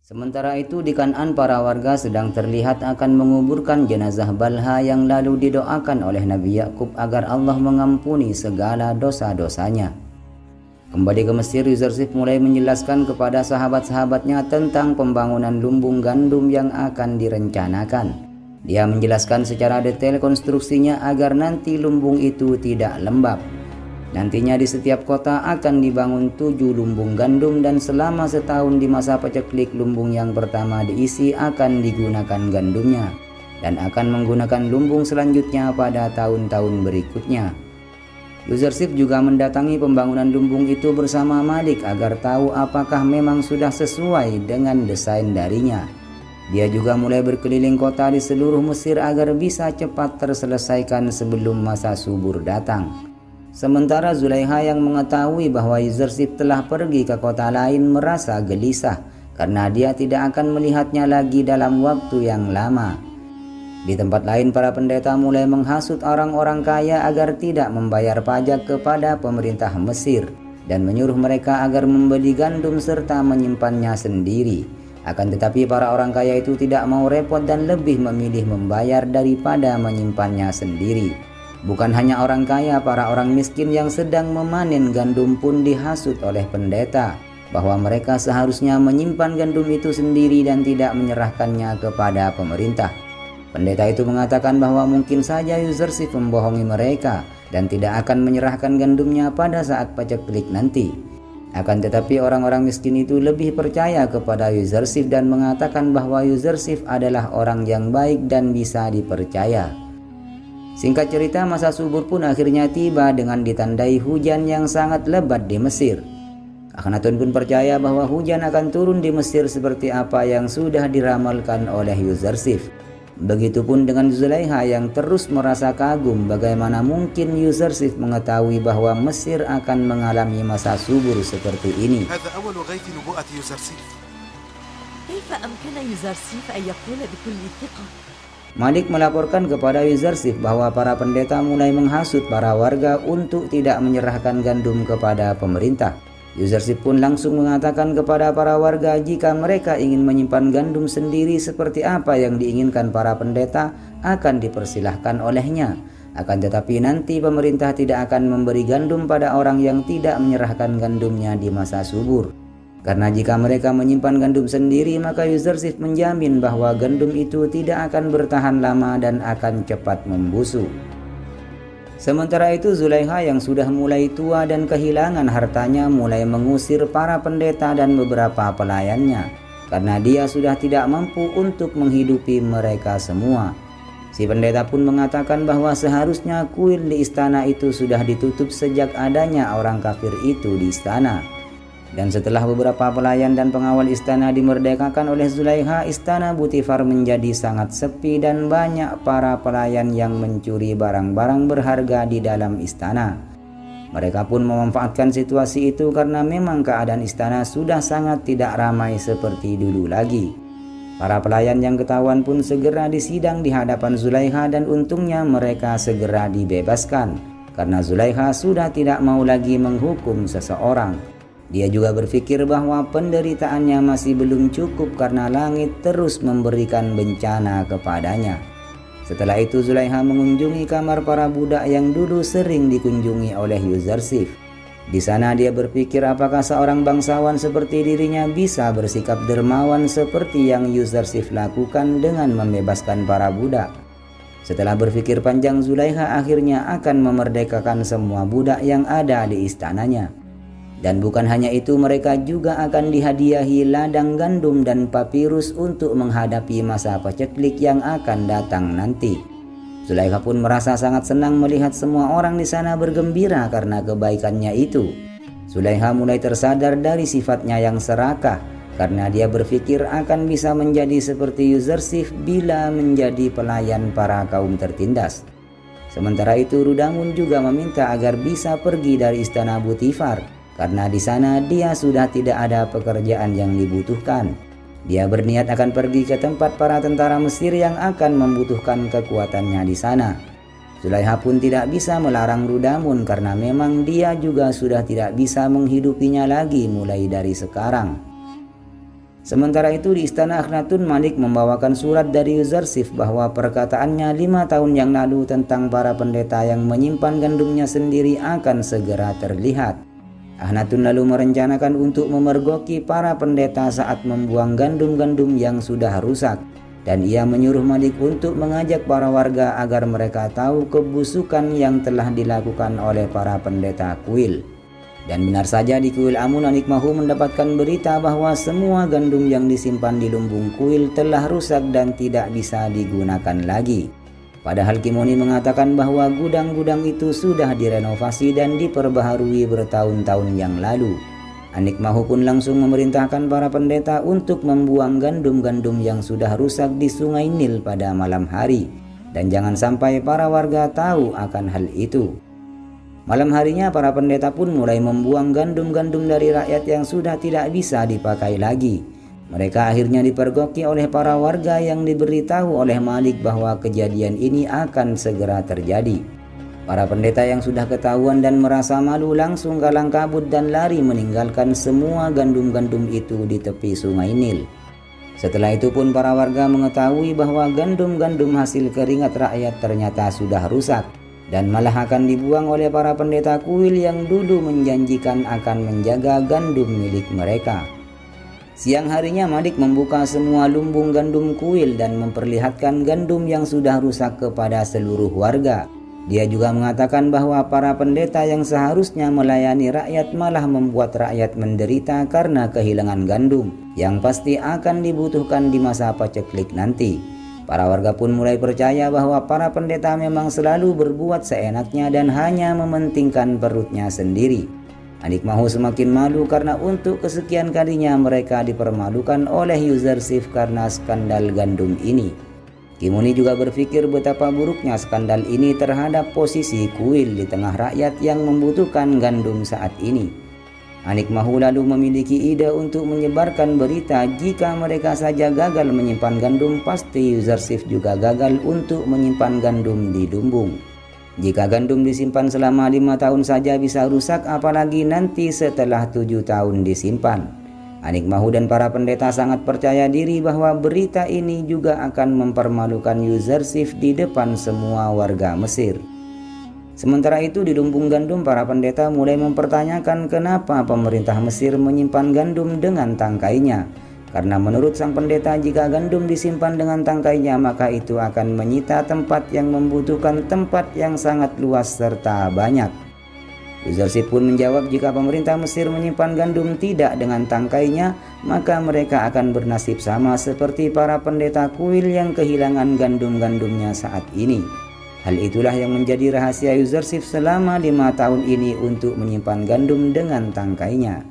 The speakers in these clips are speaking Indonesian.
Sementara itu di Kan'an para warga sedang terlihat akan menguburkan jenazah Balha yang lalu didoakan oleh Nabi Yakub agar Allah mengampuni segala dosa-dosanya. Kembali ke Mesir, Yuzarsif mulai menjelaskan kepada sahabat-sahabatnya tentang pembangunan lumbung gandum yang akan direncanakan. Dia menjelaskan secara detail konstruksinya agar nanti lumbung itu tidak lembab. Nantinya di setiap kota akan dibangun 7 lumbung gandum dan selama setahun di masa paceklik lumbung yang pertama diisi akan digunakan gandumnya dan akan menggunakan lumbung selanjutnya pada tahun-tahun berikutnya. Yuzarsif juga mendatangi pembangunan lumbung itu bersama Malik agar tahu apakah memang sudah sesuai dengan desain darinya. Dia juga mulai berkeliling kota di seluruh Mesir agar bisa cepat terselesaikan sebelum masa subur datang. Sementara Zulaiha yang mengetahui bahwa Yuzarsif telah pergi ke kota lain merasa gelisah karena dia tidak akan melihatnya lagi dalam waktu yang lama. Di tempat lain para pendeta mulai menghasut orang-orang kaya agar tidak membayar pajak kepada pemerintah Mesir dan menyuruh mereka agar membeli gandum serta menyimpannya sendiri. Akan tetapi para orang kaya itu tidak mau repot dan lebih memilih membayar daripada menyimpannya sendiri. Bukan hanya orang kaya, para orang miskin yang sedang memanen gandum pun dihasut oleh pendeta bahwa mereka seharusnya menyimpan gandum itu sendiri dan tidak menyerahkannya kepada pemerintah. Pendeta itu mengatakan bahwa mungkin saja Yuzarsif membohongi mereka dan tidak akan menyerahkan gandumnya pada saat paceklik nanti. Akan tetapi orang-orang miskin itu lebih percaya kepada Yuzarsif dan mengatakan bahwa Yuzarsif adalah orang yang baik dan bisa dipercaya. Singkat cerita, masa subur pun akhirnya tiba dengan ditandai hujan yang sangat lebat di Mesir. Akhenaton pun percaya bahwa hujan akan turun di Mesir seperti apa yang sudah diramalkan oleh Yuzarsif. Begitupun dengan Zulaiha yang terus merasa kagum bagaimana mungkin Yuzarsif mengetahui bahwa Mesir akan mengalami masa subur seperti ini. Malik melaporkan kepada Yuzarsif bahwa para pendeta mulai menghasut para warga untuk tidak menyerahkan gandum kepada pemerintah. Yuzarsif pun langsung mengatakan kepada para warga jika mereka ingin menyimpan gandum sendiri seperti apa yang diinginkan para pendeta akan dipersilahkan olehnya. Akan tetapi nanti pemerintah tidak akan memberi gandum pada orang yang tidak menyerahkan gandumnya di masa subur. Karena jika mereka menyimpan gandum sendiri, maka Yuzarsif menjamin bahwa gandum itu tidak akan bertahan lama dan akan cepat membusuk. Sementara itu Zulaiha yang sudah mulai tua dan kehilangan hartanya mulai mengusir para pendeta dan beberapa pelayannya karena dia sudah tidak mampu untuk menghidupi mereka semua. Si pendeta pun mengatakan bahwa seharusnya kuil di istana itu sudah ditutup sejak adanya orang kafir itu di istana. Dan setelah beberapa pelayan dan pengawal istana dimerdekakan oleh Zulaiha, istana Butifar menjadi sangat sepi dan banyak para pelayan yang mencuri barang-barang berharga di dalam istana. Mereka pun memanfaatkan situasi itu karena memang keadaan istana sudah sangat tidak ramai seperti dulu lagi. Para pelayan yang ketahuan pun segera disidang di hadapan Zulaiha dan untungnya mereka segera dibebaskan karena Zulaiha sudah tidak mau lagi menghukum seseorang. Dia juga berpikir bahwa penderitaannya masih belum cukup karena langit terus memberikan bencana kepadanya. Setelah itu Zulaiha mengunjungi kamar para budak yang dulu sering dikunjungi oleh Yuzarsif. Di sana dia berpikir apakah seorang bangsawan seperti dirinya bisa bersikap dermawan seperti yang Yuzarsif lakukan dengan membebaskan para budak. Setelah berpikir panjang, Zulaiha akhirnya akan memerdekakan semua budak yang ada di istananya. Dan bukan hanya itu, mereka juga akan dihadiahi ladang gandum dan papirus untuk menghadapi masa paceklik yang akan datang nanti. Zulaiha pun merasa sangat senang melihat semua orang di sana bergembira karena kebaikannya itu. Zulaiha mulai tersadar dari sifatnya yang serakah karena dia berpikir akan bisa menjadi seperti Yuzarsif bila menjadi pelayan para kaum tertindas. Sementara itu Rudamun juga meminta agar bisa pergi dari istana Butifar karena di sana dia sudah tidak ada pekerjaan yang dibutuhkan. Dia berniat akan pergi ke tempat para tentara Mesir yang akan membutuhkan kekuatannya di sana. Zulaiha pun tidak bisa melarang Rudamun karena memang dia juga sudah tidak bisa menghidupinya lagi mulai dari sekarang. Sementara itu di istana Akhnatun, Malik membawakan surat dari Yuzarsif bahwa perkataannya 5 tahun yang lalu tentang para pendeta yang menyimpan gandumnya sendiri akan segera terlihat. Akhnatun lalu merencanakan untuk memergoki para pendeta saat membuang gandum-gandum yang sudah rusak, dan ia menyuruh Malik untuk mengajak para warga agar mereka tahu kebusukan yang telah dilakukan oleh para pendeta kuil. Dan benar saja di kuil Amun, Anik Mahu mendapatkan berita bahwa semua gandum yang disimpan di lumbung kuil telah rusak dan tidak bisa digunakan lagi. Padahal Kimoni mengatakan bahwa gudang-gudang itu sudah direnovasi dan diperbaharui bertahun-tahun yang lalu. Anik Mahu pun langsung memerintahkan para pendeta untuk membuang gandum-gandum yang sudah rusak di Sungai Nil pada malam hari, dan jangan sampai para warga tahu akan hal itu. Malam harinya para pendeta pun mulai membuang gandum-gandum dari rakyat yang sudah tidak bisa dipakai lagi. Mereka akhirnya dipergoki oleh para warga yang diberitahu oleh Malik bahwa kejadian ini akan segera terjadi. Para pendeta yang sudah ketahuan dan merasa malu langsung kalang kabut dan lari meninggalkan semua gandum-gandum itu di tepi Sungai Nil. Setelah itu pun para warga mengetahui bahwa gandum-gandum hasil keringat rakyat ternyata sudah rusak dan malah akan dibuang oleh para pendeta kuil yang dulu menjanjikan akan menjaga gandum milik mereka. Siang harinya Malik membuka semua lumbung gandum kuil dan memperlihatkan gandum yang sudah rusak kepada seluruh warga. Dia juga mengatakan bahwa para pendeta yang seharusnya melayani rakyat malah membuat rakyat menderita karena kehilangan gandum yang pasti akan dibutuhkan di masa paceklik nanti. Para warga pun mulai percaya bahwa para pendeta memang selalu berbuat seenaknya dan hanya mementingkan perutnya sendiri. Anik Mahu semakin malu karena untuk kesekian kalinya mereka dipermalukan oleh Yuzarsif karena skandal gandum ini. Kimoni juga berpikir betapa buruknya skandal ini terhadap posisi kuil di tengah rakyat yang membutuhkan gandum saat ini. Anik Mahu lalu memiliki ide untuk menyebarkan berita jika mereka saja gagal menyimpan gandum, pasti Yuzarsif juga gagal untuk menyimpan gandum di lumbung. Jika gandum disimpan selama 5 tahun saja bisa rusak, apalagi nanti setelah 7 tahun disimpan. Anik Mahu dan para pendeta sangat percaya diri bahwa berita ini juga akan mempermalukan Yuzarsif di depan semua warga Mesir. Sementara itu di lumbung gandum para pendeta mulai mempertanyakan kenapa pemerintah Mesir menyimpan gandum dengan tangkainya. Karena menurut sang pendeta jika gandum disimpan dengan tangkainya maka itu akan menyita tempat yang membutuhkan tempat yang sangat luas serta banyak. Yuzarsif pun menjawab jika pemerintah Mesir menyimpan gandum tidak dengan tangkainya maka mereka akan bernasib sama seperti para pendeta kuil yang kehilangan gandum-gandumnya saat ini. Hal itulah yang menjadi rahasia Yuzarsif selama 5 tahun ini untuk menyimpan gandum dengan tangkainya.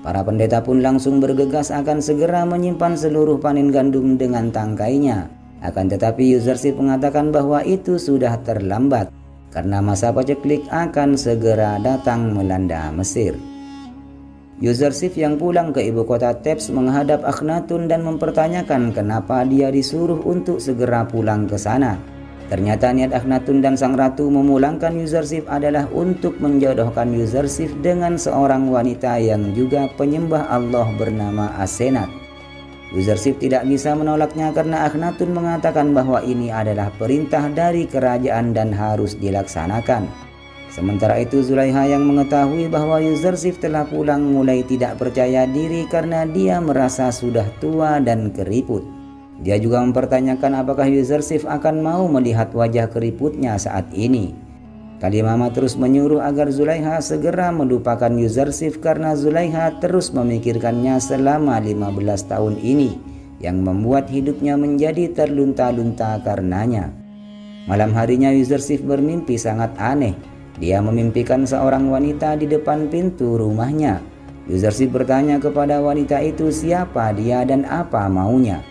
Para pendeta pun langsung bergegas akan segera menyimpan seluruh panen gandum dengan tangkainya. Akan tetapi Yuzarsif mengatakan bahwa itu sudah terlambat karena masa paceklik akan segera datang melanda Mesir. Yuzarsif yang pulang ke ibu kota Thebes menghadap Akhnatun dan mempertanyakan kenapa dia disuruh untuk segera pulang ke sana. Ternyata niat Akhnatun dan sang ratu memulangkan Yuzarsif adalah untuk menjodohkan Yuzarsif dengan seorang wanita yang juga penyembah Allah bernama Asenat. Yuzarsif tidak bisa menolaknya karena Akhnatun mengatakan bahwa ini adalah perintah dari kerajaan dan harus dilaksanakan. Sementara itu Zulaiha yang mengetahui bahwa Yuzarsif telah pulang mulai tidak percaya diri karena dia merasa sudah tua dan keriput. Dia juga mempertanyakan apakah Yuzarsif akan mau melihat wajah keriputnya saat ini. Kalimama terus menyuruh agar Zulaiha segera melupakan Yuzarsif karena Zulaiha terus memikirkannya selama 15 tahun ini yang membuat hidupnya menjadi terlunta-lunta karenanya. Malam harinya Yuzarsif bermimpi sangat aneh. Dia memimpikan seorang wanita di depan pintu rumahnya. Yuzarsif bertanya kepada wanita itu siapa dia dan apa maunya.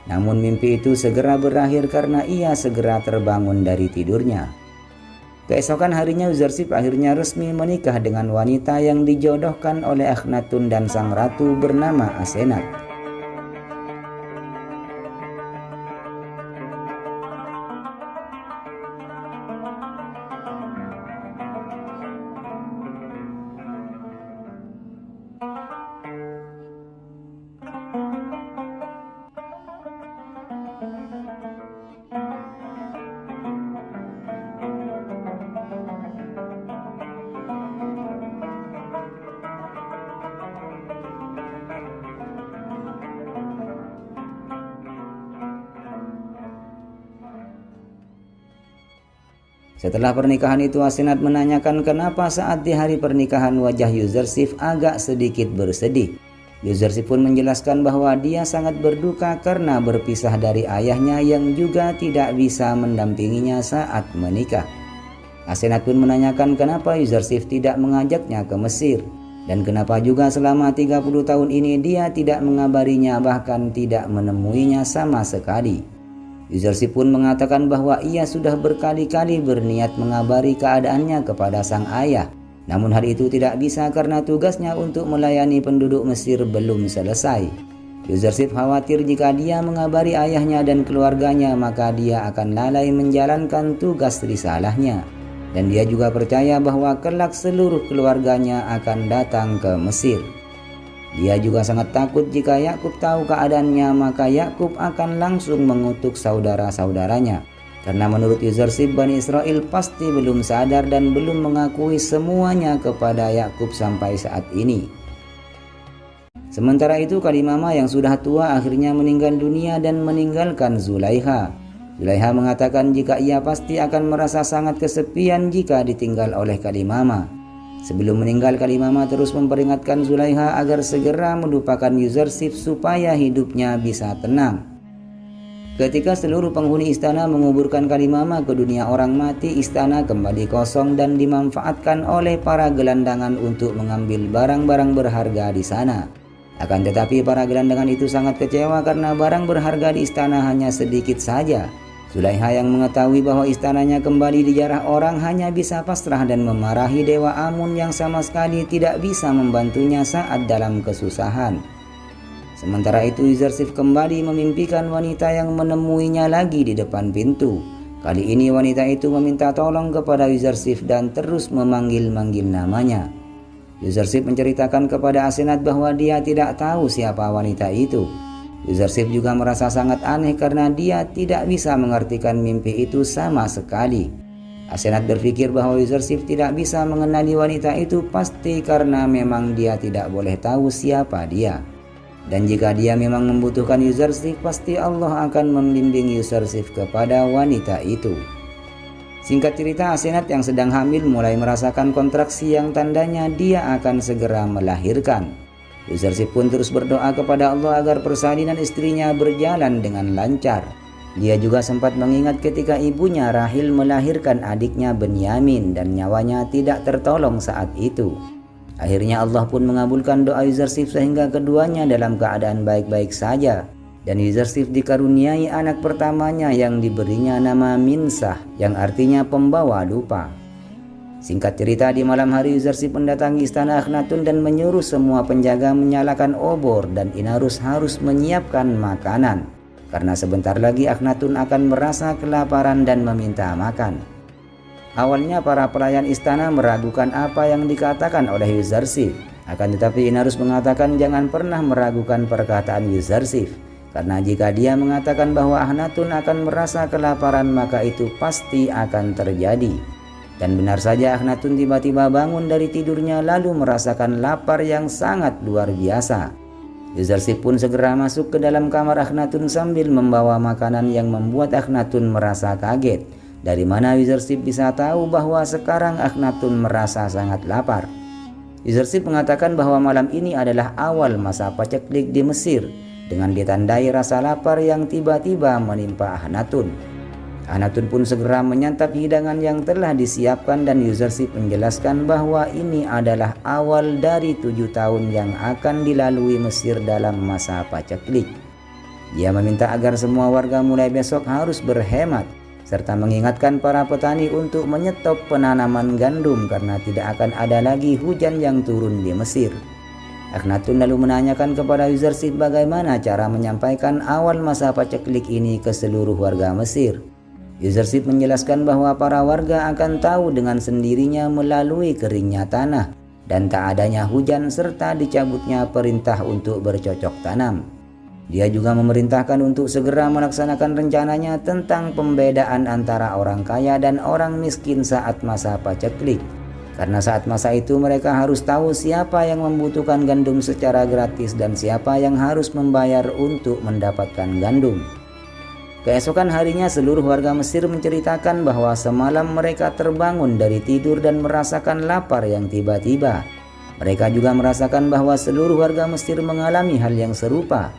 Namun mimpi itu segera berakhir karena ia segera terbangun dari tidurnya. Keesokan harinya Yuzarsif akhirnya resmi menikah dengan wanita yang dijodohkan oleh Akhnatun dan sang ratu bernama Asenat. Setelah pernikahan itu, Asenat menanyakan kenapa saat di hari pernikahan wajah Yuzarsif agak sedikit bersedih. Yuzarsif pun menjelaskan bahwa dia sangat berduka karena berpisah dari ayahnya yang juga tidak bisa mendampinginya saat menikah. Asenat pun menanyakan kenapa Yuzarsif tidak mengajaknya ke Mesir, dan kenapa juga selama 30 tahun ini dia tidak mengabarinya, bahkan tidak menemuinya sama sekali. Yuzarsif pun mengatakan bahwa ia sudah berkali-kali berniat mengabari keadaannya kepada sang ayah, namun hal itu tidak bisa karena tugasnya untuk melayani penduduk Mesir belum selesai. Yuzarsif khawatir jika dia mengabari ayahnya dan keluarganya, maka dia akan lalai menjalankan tugas risalahnya. Dan dia juga percaya bahwa kelak seluruh keluarganya akan datang ke Mesir. Dia juga sangat takut jika Yakub tahu keadaannya, maka Yakub akan langsung mengutuk saudara-saudaranya. Karena menurut Yuzarsif, Bani Israel pasti belum sadar dan belum mengakui semuanya kepada Yakub sampai saat ini. Sementara itu, Kalimama yang sudah tua akhirnya meninggal dunia dan meninggalkan Zulaiha. Zulaiha mengatakan jika ia pasti akan merasa sangat kesepian jika ditinggal oleh Kalimama. Sebelum meninggal, Kalimama terus memperingatkan Zulaiha agar segera melupakan Yuzarsif supaya hidupnya bisa tenang. Ketika seluruh penghuni istana menguburkan Kalimama ke dunia orang mati, istana kembali kosong dan dimanfaatkan oleh para gelandangan untuk mengambil barang-barang berharga di sana. Akan tetapi para gelandangan itu sangat kecewa karena barang berharga di istana hanya sedikit saja. Zulaiha yang mengetahui bahwa istananya kembali dijarah orang hanya bisa pasrah dan memarahi Dewa Amun yang sama sekali tidak bisa membantunya saat dalam kesusahan. Sementara itu Yuzarsif kembali memimpikan wanita yang menemuinya lagi di depan pintu. Kali ini wanita itu meminta tolong kepada Yuzarsif dan terus memanggil-manggil namanya. Yuzarsif menceritakan kepada Asenat bahwa dia tidak tahu siapa wanita itu. Yuzarsif juga merasa sangat aneh karena dia tidak bisa mengartikan mimpi itu sama sekali. Asenat berpikir bahwa Yuzarsif tidak bisa mengenali wanita itu pasti karena memang dia tidak boleh tahu siapa dia. Dan jika dia memang membutuhkan Yuzarsif, pasti Allah akan membimbing Yuzarsif kepada wanita itu. Singkat cerita, Asenat yang sedang hamil mulai merasakan kontraksi yang tandanya dia akan segera melahirkan. Yuzarsif pun terus berdoa kepada Allah agar persalinan istrinya berjalan dengan lancar. Dia juga sempat mengingat ketika ibunya Rahil melahirkan adiknya Benyamin dan nyawanya tidak tertolong saat itu. Akhirnya Allah pun mengabulkan doa Yuzarsif sehingga keduanya dalam keadaan baik-baik saja. Dan Yuzarsif dikaruniai anak pertamanya yang diberinya nama Minsah, yang artinya pembawa lupa. Singkat cerita, di malam hari Yuzarsif mendatangi istana Akhnatun dan menyuruh semua penjaga menyalakan obor dan Inarus harus menyiapkan makanan. Karena sebentar lagi Akhnatun akan merasa kelaparan dan meminta makan. Awalnya para pelayan istana meragukan apa yang dikatakan oleh Yuzarsif. Akan tetapi Inarus mengatakan jangan pernah meragukan perkataan Yuzarsif. Karena jika dia mengatakan bahwa Akhnatun akan merasa kelaparan, maka itu pasti akan terjadi. Dan benar saja Akhnatun tiba-tiba bangun dari tidurnya lalu merasakan lapar yang sangat luar biasa. Yuzarsif pun segera masuk ke dalam kamar Akhnatun sambil membawa makanan yang membuat Akhnatun merasa kaget. Dari mana Yuzarsif bisa tahu bahwa sekarang Akhnatun merasa sangat lapar? Yuzarsif mengatakan bahwa malam ini adalah awal masa paceklik di Mesir, dengan ditandai rasa lapar yang tiba-tiba menimpa Akhnatun. Akhnatun pun segera menyantap hidangan yang telah disiapkan dan Yuzarsif menjelaskan bahwa ini adalah awal dari 7 tahun yang akan dilalui Mesir dalam masa paceklik. Dia meminta agar semua warga mulai besok harus berhemat, serta mengingatkan para petani untuk menyetop penanaman gandum karena tidak akan ada lagi hujan yang turun di Mesir. Akhnatun lalu menanyakan kepada Yuzarsif bagaimana cara menyampaikan awal masa paceklik ini ke seluruh warga Mesir. Yuzarsif menjelaskan bahwa para warga akan tahu dengan sendirinya melalui keringnya tanah dan tak adanya hujan serta dicabutnya perintah untuk bercocok tanam. Dia juga memerintahkan untuk segera melaksanakan rencananya tentang pembedaan antara orang kaya dan orang miskin saat masa paceklik. Karena saat masa itu mereka harus tahu siapa yang membutuhkan gandum secara gratis dan siapa yang harus membayar untuk mendapatkan gandum. Keesokan harinya seluruh warga Mesir menceritakan bahwa semalam mereka terbangun dari tidur dan merasakan lapar yang tiba-tiba. Mereka juga merasakan bahwa seluruh warga Mesir mengalami hal yang serupa.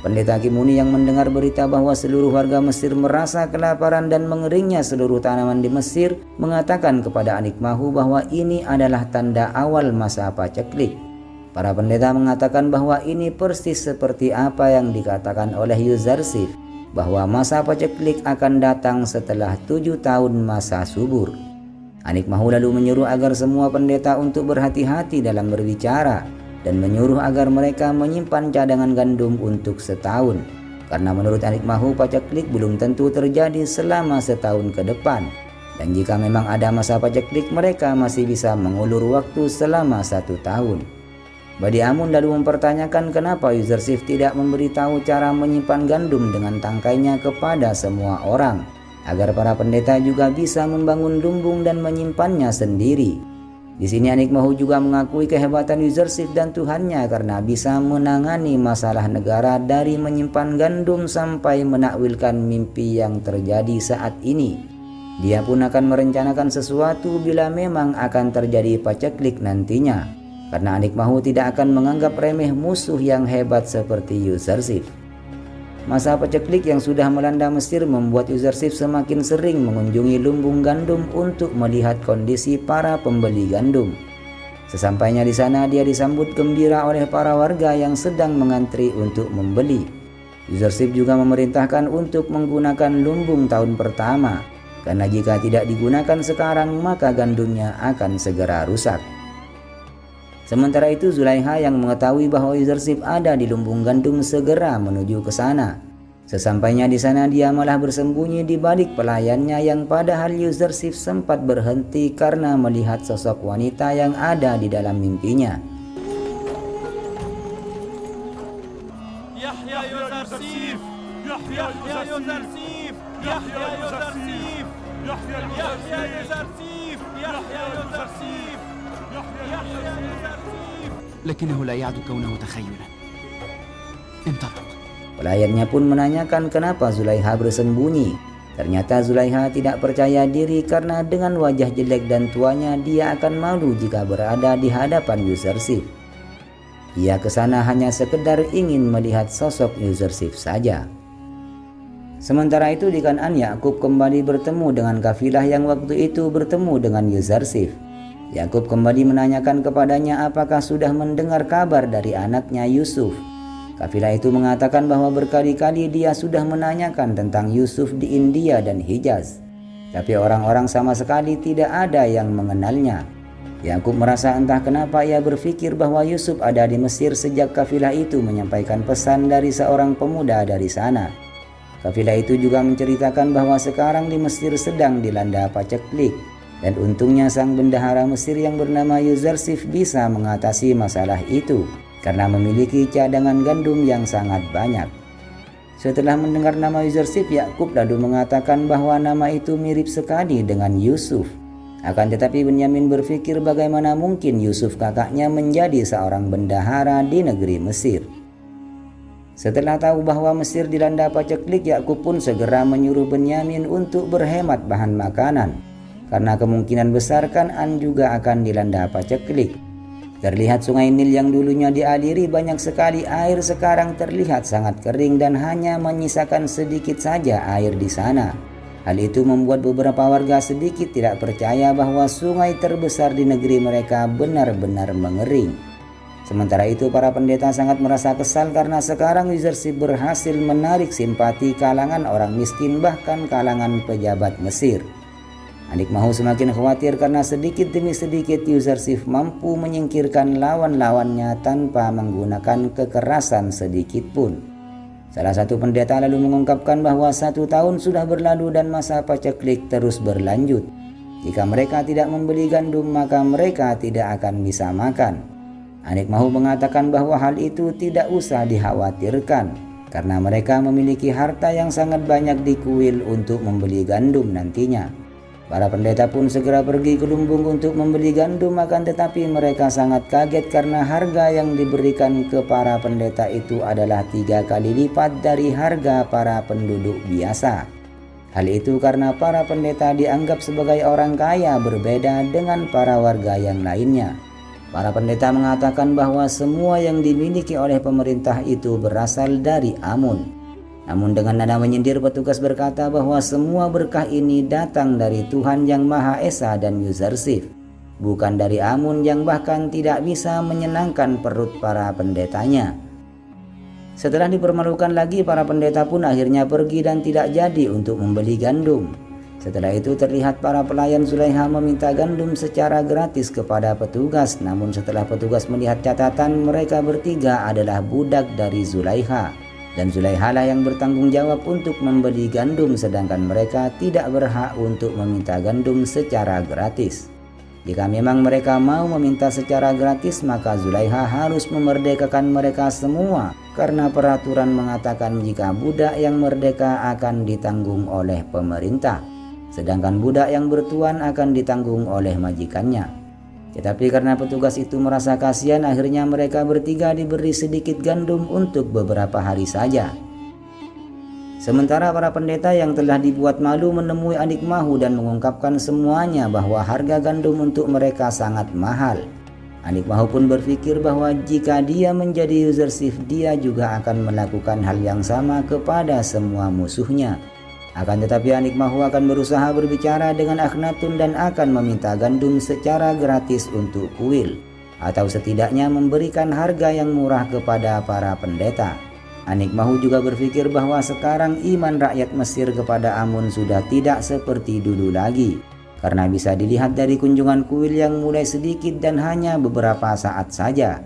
Pendeta Kimuni yang mendengar berita bahwa seluruh warga Mesir merasa kelaparan dan mengeringnya seluruh tanaman di Mesir, mengatakan kepada Anik Mahu bahwa ini adalah tanda awal masa paceklik. Para pendeta mengatakan bahwa ini persis seperti apa yang dikatakan oleh Yuzarsif, bahwa masa paceklik akan datang setelah 7 tahun masa subur. Anik Mahu lalu menyuruh agar semua pendeta untuk berhati-hati dalam berbicara dan menyuruh agar mereka menyimpan cadangan gandum untuk setahun. Karena menurut Anik Mahu paceklik belum tentu terjadi selama setahun ke depan. Dan jika memang ada masa paceklik, mereka masih bisa mengulur waktu selama 1 tahun. Badi Amun lalu mempertanyakan kenapa Yuzarsif tidak memberitahu cara menyimpan gandum dengan tangkainya kepada semua orang, agar para pendeta juga bisa membangun lumbung dan menyimpannya sendiri. Di sini Anik Mahu juga mengakui kehebatan Yuzarsif dan Tuhannya karena bisa menangani masalah negara dari menyimpan gandum sampai menakwilkan mimpi yang terjadi saat ini. Dia pun akan merencanakan sesuatu bila memang akan terjadi paceklik nantinya. Karena Anik Mahu tidak akan menganggap remeh musuh yang hebat seperti Yuzarsif. Masa paceklik yang sudah melanda Mesir membuat Yuzarsif semakin sering mengunjungi lumbung gandum untuk melihat kondisi para pembeli gandum. Sesampainya di sana, dia disambut gembira oleh para warga yang sedang mengantri untuk membeli. Yuzarsif juga memerintahkan untuk menggunakan lumbung tahun pertama, karena jika tidak digunakan sekarang maka gandumnya akan segera rusak. Sementara itu Zulaiha yang mengetahui bahwa Yuzarsif ada di lumbung gandum segera menuju ke sana. Sesampainya di sana dia malah bersembunyi di balik pelayannya yang padahal Yuzarsif sempat berhenti karena melihat sosok wanita yang ada di dalam mimpinya. Yahya Yuzarsif, Yahya Yuzarsif, Yahya Yuzarsif, Yahya Yuzarsif, Yahya Yuzarsif. لكنه لا يعد كونه تخيلا. انطلق. Pelayannya pun menanyakan kenapa Zulaiha bersembunyi. Ternyata Zulaiha tidak percaya diri karena dengan wajah jelek dan tuanya dia akan malu jika berada di hadapan Yuzarsif. Ia ke sana hanya sekedar ingin melihat sosok Yuzarsif saja. Sementara itu di Kan'an, Yakub kembali bertemu dengan kafilah yang waktu itu bertemu dengan Yuzarsif. Yakub kembali menanyakan kepadanya apakah sudah mendengar kabar dari anaknya Yusuf. Kafilah itu mengatakan bahwa berkali-kali dia sudah menanyakan tentang Yusuf di India dan Hijaz, tapi orang-orang sama sekali tidak ada yang mengenalnya. Yakub merasa entah kenapa ia berpikir bahwa Yusuf ada di Mesir sejak kafilah itu menyampaikan pesan dari seorang pemuda dari sana. Kafilah itu juga menceritakan bahwa sekarang di Mesir sedang dilanda paceklik. Dan untungnya sang bendahara Mesir yang bernama Yuzarsif bisa mengatasi masalah itu karena memiliki cadangan gandum yang sangat banyak. Setelah mendengar nama Yuzarsif, Yakub lalu mengatakan bahwa nama itu mirip sekali dengan Yusuf. Akan tetapi Benyamin berpikir bagaimana mungkin Yusuf kakaknya menjadi seorang bendahara di negeri Mesir. Setelah tahu bahwa Mesir dilanda paceklik, Yakub pun segera menyuruh Benyamin untuk berhemat bahan makanan. Karena kemungkinan besar Kan'an juga akan dilanda paceklik. Terlihat sungai Nil yang dulunya dialiri banyak sekali air sekarang terlihat sangat kering dan hanya menyisakan sedikit saja air di sana. Hal itu membuat beberapa warga sedikit tidak percaya bahwa sungai terbesar di negeri mereka benar-benar mengering. Sementara itu para pendeta sangat merasa kesal karena sekarang Yuzarsif berhasil menarik simpati kalangan orang miskin bahkan kalangan pejabat Mesir. Anik Mahu semakin khawatir karena sedikit demi sedikit Yuzarsif mampu menyingkirkan lawan-lawannya tanpa menggunakan kekerasan sedikit pun. Salah satu pendeta lalu mengungkapkan bahwa 1 tahun sudah berlalu dan masa paceklik terus berlanjut. Jika mereka tidak membeli gandum maka mereka tidak akan bisa makan. Anik Mahu mengatakan bahwa hal itu tidak usah dikhawatirkan karena mereka memiliki harta yang sangat banyak di kuil untuk membeli gandum nantinya. Para pendeta pun segera pergi ke lumbung untuk membeli gandum, akan tetapi mereka sangat kaget karena harga yang diberikan ke para pendeta itu adalah 3 kali lipat dari harga para penduduk biasa. Hal itu karena para pendeta dianggap sebagai orang kaya, berbeda dengan para warga yang lainnya. Para pendeta mengatakan bahwa semua yang dimiliki oleh pemerintah itu berasal dari Amun. Namun dengan nada menyindir, petugas berkata bahwa semua berkah ini datang dari Tuhan Yang Maha Esa dan Yuzarsif, bukan dari Amun yang bahkan tidak bisa menyenangkan perut para pendetanya. Setelah dipermalukan lagi, para pendeta pun akhirnya pergi dan tidak jadi untuk membeli gandum. Setelah itu terlihat para pelayan Zulaiha meminta gandum secara gratis kepada petugas. Namun setelah petugas melihat catatan, mereka bertiga adalah budak dari Zulaiha. Dan Zulaiha lah yang bertanggung jawab untuk membeli gandum, sedangkan mereka tidak berhak untuk meminta gandum secara gratis. Jika memang mereka mau meminta secara gratis, maka Zulaiha harus memerdekakan mereka semua, karena peraturan mengatakan jika budak yang merdeka akan ditanggung oleh pemerintah, sedangkan budak yang bertuan akan ditanggung oleh majikannya. Tetapi karena petugas itu merasa kasihan, akhirnya mereka bertiga diberi sedikit gandum untuk beberapa hari saja. Sementara para pendeta yang telah dibuat malu menemui Anik Mahu dan mengungkapkan semuanya bahwa harga gandum untuk mereka sangat mahal. Anik Mahu pun berpikir bahwa jika dia menjadi Yuzarsif, dia juga akan melakukan hal yang sama kepada semua musuhnya. Akan tetapi Anik Mahu akan berusaha berbicara dengan Akhnatun dan akan meminta gandum secara gratis untuk kuil, atau setidaknya memberikan harga yang murah kepada para pendeta. Anik Mahu juga berpikir bahwa sekarang iman rakyat Mesir kepada Amun sudah tidak seperti dulu lagi, karena bisa dilihat dari kunjungan kuil yang mulai sedikit dan hanya beberapa saat saja.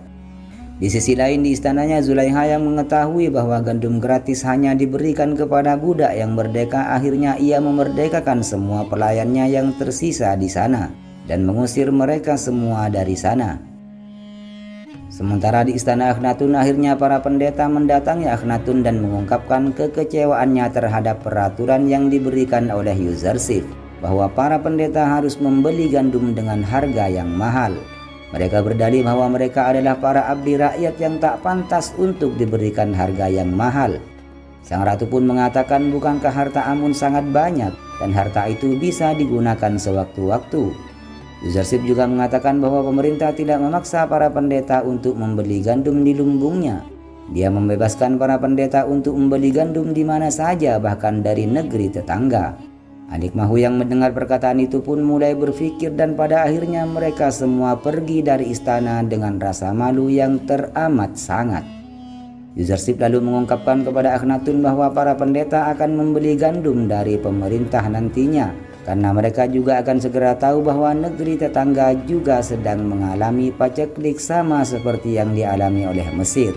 Di sisi lain, di istananya Zulaiha yang mengetahui bahwa gandum gratis hanya diberikan kepada budak yang merdeka, akhirnya ia memerdekakan semua pelayannya yang tersisa di sana dan mengusir mereka semua dari sana. Sementara di istana Akhnatun, akhirnya para pendeta mendatangi Akhnatun dan mengungkapkan kekecewaannya terhadap peraturan yang diberikan oleh Yuzarsif, bahwa para pendeta harus membeli gandum dengan harga yang mahal. Mereka berdalih bahwa mereka adalah para abdi rakyat yang tak pantas untuk diberikan harga yang mahal. Sang ratu pun mengatakan, bukankah harta Amun sangat banyak dan harta itu bisa digunakan sewaktu-waktu. Yuzarsif juga mengatakan bahwa pemerintah tidak memaksa para pendeta untuk membeli gandum di lumbungnya. Dia membebaskan para pendeta untuk membeli gandum di mana saja, bahkan dari negeri tetangga. Anik Mahu yang mendengar perkataan itu pun mulai berpikir dan pada akhirnya mereka semua pergi dari istana dengan rasa malu yang teramat sangat. Yuzarsif lalu mengungkapkan kepada Akhnatun bahwa para pendeta akan membeli gandum dari pemerintah nantinya, karena mereka juga akan segera tahu bahwa negeri tetangga juga sedang mengalami paceklik sama seperti yang dialami oleh Mesir.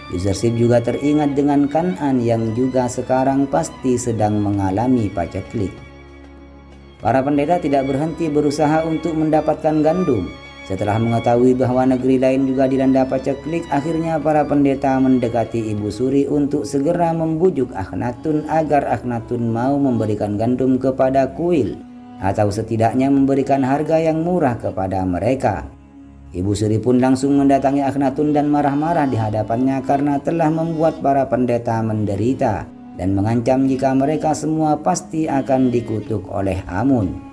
Yuzarsif juga teringat dengan Kan'an yang juga sekarang pasti sedang mengalami paceklik. Para pendeta tidak berhenti berusaha untuk mendapatkan gandum. Setelah mengetahui bahwa negeri lain juga dilanda paceklik, akhirnya para pendeta mendekati Ibu Suri untuk segera membujuk Akhnatun agar Akhnatun mau memberikan gandum kepada kuil, atau setidaknya memberikan harga yang murah kepada mereka. Ibu Suri pun langsung mendatangi Akhnatun dan marah-marah di hadapannya karena telah membuat para pendeta menderita dan mengancam jika mereka semua pasti akan dikutuk oleh Amun.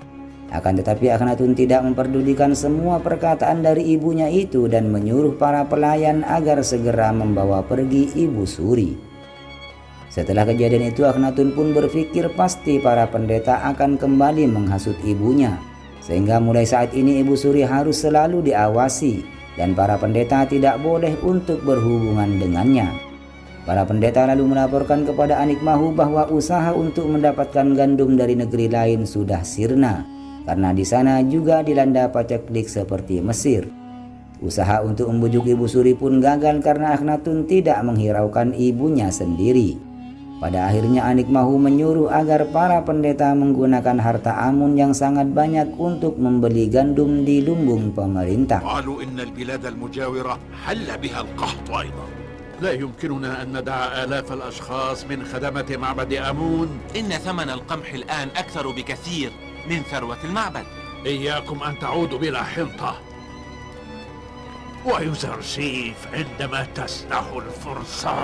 Akan tetapi Akhnatun tidak memperdulikan semua perkataan dari ibunya itu dan menyuruh para pelayan agar segera membawa pergi Ibu Suri. Setelah kejadian itu, Akhnatun pun berpikir pasti para pendeta akan kembali menghasut ibunya, sehingga mulai saat ini Ibu Suri harus selalu diawasi dan para pendeta tidak boleh untuk berhubungan dengannya. Para pendeta lalu melaporkan kepada Anik Mahu bahwa usaha untuk mendapatkan gandum dari negeri lain sudah sirna, karena di sana juga dilanda paceklik seperti Mesir. Usaha untuk membujuk Ibu Suri pun gagal karena Akhnatun tidak menghiraukan ibunya sendiri. Pada akhirnya Anik Mahu menyuruh agar para pendeta menggunakan harta Amun yang sangat banyak untuk membeli gandum di lumbung pemerintah. لا يمكننا أن ندع آلاف الأشخاص من خدمة معبد آمون. إن ثمن القمح الآن أكثر بكثير. من ثروة المعبد. إياكم أن تعودوا بلا حنطة، ويوزرسيف عندما تسنح الفرصة.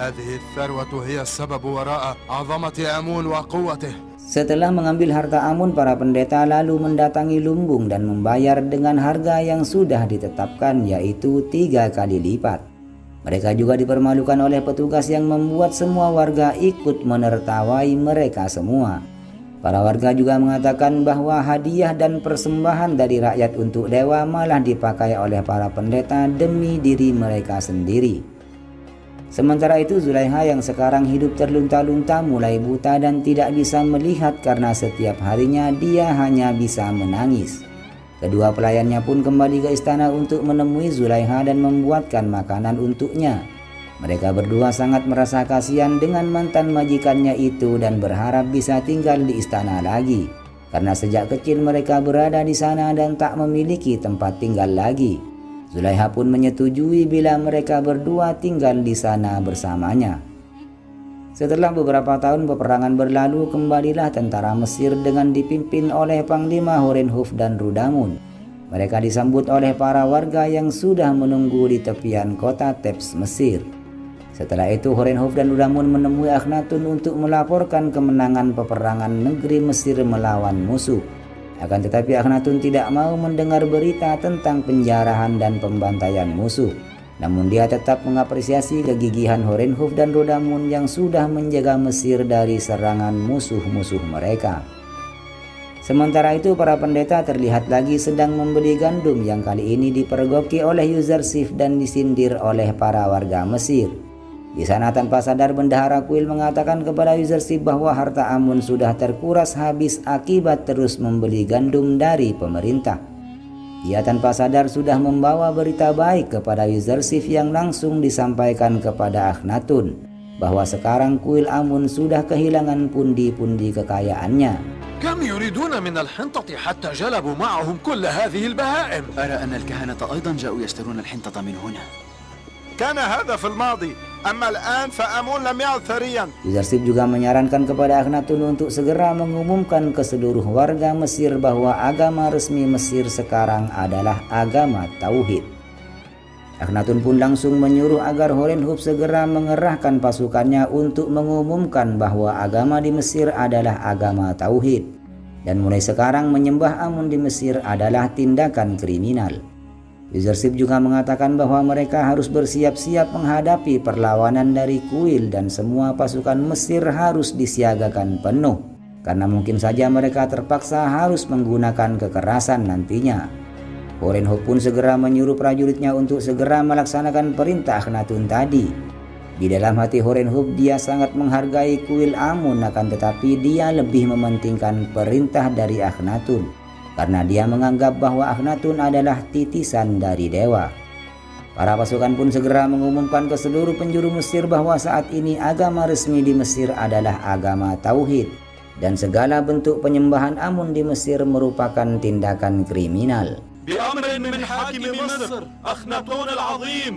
هذه الثروة هي السبب وراء عظمة آمون وقوته. Setelah mengambil harta Amun, para pendeta lalu mendatangi lumbung dan membayar dengan harga yang sudah ditetapkan, yaitu 3 kali lipat. Mereka juga dipermalukan oleh petugas yang membuat semua warga ikut menertawai mereka semua. Para warga juga mengatakan bahwa hadiah dan persembahan dari rakyat untuk dewa malah dipakai oleh para pendeta demi diri mereka sendiri. Sementara itu Zulaiha yang sekarang hidup terlunta-lunta mulai buta dan tidak bisa melihat karena setiap harinya dia hanya bisa menangis. Kedua pelayannya pun kembali ke istana untuk menemui Zulaiha dan membuatkan makanan untuknya. Mereka berdua sangat merasa kasihan dengan mantan majikannya itu dan berharap bisa tinggal di istana lagi. Karena sejak kecil mereka berada di sana dan tak memiliki tempat tinggal lagi. Zulaiha pun menyetujui bila mereka berdua tinggal di sana bersamanya. Setelah beberapa tahun peperangan berlalu, kembalilah tentara Mesir dengan dipimpin oleh Panglima Horenhuf dan Rudamun. Mereka disambut oleh para warga yang sudah menunggu di tepian kota Thebes, Mesir. Setelah itu Horenhuf dan Rudamun menemui Akhnatun untuk melaporkan kemenangan peperangan negeri Mesir melawan musuh. Akan tetapi Akhnatun tidak mau mendengar berita tentang penjarahan dan pembantaian musuh. Namun dia tetap mengapresiasi kegigihan Horenhuf dan Rudamun yang sudah menjaga Mesir dari serangan musuh-musuh mereka. Sementara itu para pendeta terlihat lagi sedang membeli gandum yang kali ini dipergoki oleh Yuzarsif dan disindir oleh para warga Mesir. Di sana tanpa sadar bendahara kuil mengatakan kepada Yuzarsif bahwa harta Amun sudah terkuras habis akibat terus membeli gandum dari pemerintah. Ia tanpa sadar sudah membawa berita baik kepada Yuzarsif yang langsung disampaikan kepada Akhnatun bahwa sekarang kuil Amun sudah kehilangan pundi-pundi kekayaannya. كم يريدون من الحنطة حتى جلبوا معهم كل هذه البهائم؟ أرى أن الكهنة أيضا جاءوا يشترون الحنطة من هنا. كان هذا في الماضي، أما الآن فآمون لم يعد ثريا. Yuzarsif juga menyarankan kepada Akhnatun untuk segera mengumumkan ke seluruh warga Mesir bahwa agama resmi Mesir sekarang adalah agama Tauhid. Akhnatun pun langsung menyuruh agar Horenhuf segera mengerahkan pasukannya untuk mengumumkan bahwa agama di Mesir adalah agama Tauhid. Dan mulai sekarang menyembah Amun di Mesir adalah tindakan kriminal. Yuzarsif juga mengatakan bahwa mereka harus bersiap-siap menghadapi perlawanan dari kuil dan semua pasukan Mesir harus disiagakan penuh. Karena mungkin saja mereka terpaksa harus menggunakan kekerasan nantinya. Horenhuf pun segera menyuruh prajuritnya untuk segera melaksanakan perintah Akhnatun tadi. Di dalam hati Horenhuf dia sangat menghargai kuil Amun, akan tetapi dia lebih mementingkan perintah dari Akhnatun. Karena dia menganggap bahwa Akhnatun adalah titisan dari dewa. Para pasukan pun segera mengumumkan ke seluruh penjuru Mesir bahwa saat ini agama resmi di Mesir adalah agama Tauhid. Dan segala bentuk penyembahan Amun di Mesir merupakan tindakan kriminal. بأمر من حاكم مصر أخناتون العظيم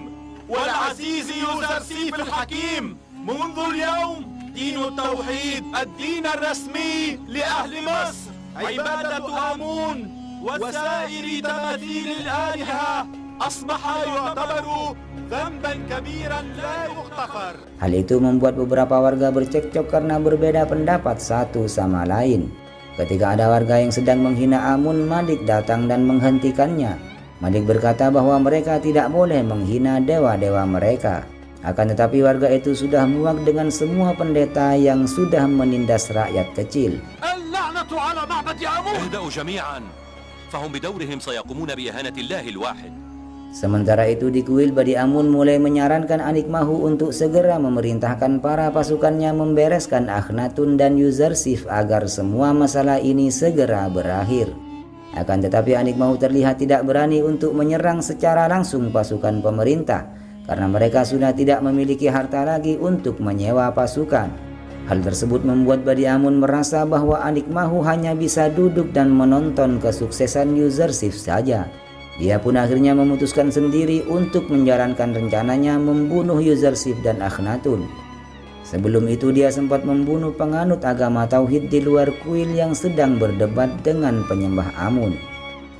والعزيز يوزرسيف الحكيم منذ اليوم دين التوحيد الدين الرسمي لأهل مصر عبادة آمون وسائر تماثيل الآلهة أصبح يعتبر ذنبا كبيرا لا يغتفر. Hal itu membuat beberapa warga bercekcok karena berbeda pendapat satu sama lain. Ketika ada warga yang sedang menghina Amun, Malik datang dan menghentikannya. Malik berkata bahwa mereka tidak boleh menghina dewa-dewa mereka. Akan tetapi warga itu sudah muak dengan semua pendeta yang sudah menindas rakyat kecil. اللعنة على معبد آمون. اهدأوا جميعا فهم بدورهم سيقومون بإهانة الله الواحد. Sementara itu di kuil Badi Amun mulai menyarankan Anikmahu untuk segera memerintahkan para pasukannya membereskan Akhnatun dan Yuzarsif agar semua masalah ini segera berakhir. Akan tetapi Anikmahu terlihat tidak berani untuk menyerang secara langsung pasukan pemerintah karena mereka sudah tidak memiliki harta lagi untuk menyewa pasukan. Hal tersebut membuat Badi Amun merasa bahwa Anikmahu hanya bisa duduk dan menonton kesuksesan Yuzarsif saja. Dia pun akhirnya memutuskan sendiri untuk menjalankan rencananya membunuh Yuzarsif dan Akhnatun. Sebelum itu dia sempat membunuh penganut agama Tauhid di luar kuil yang sedang berdebat dengan penyembah Amun.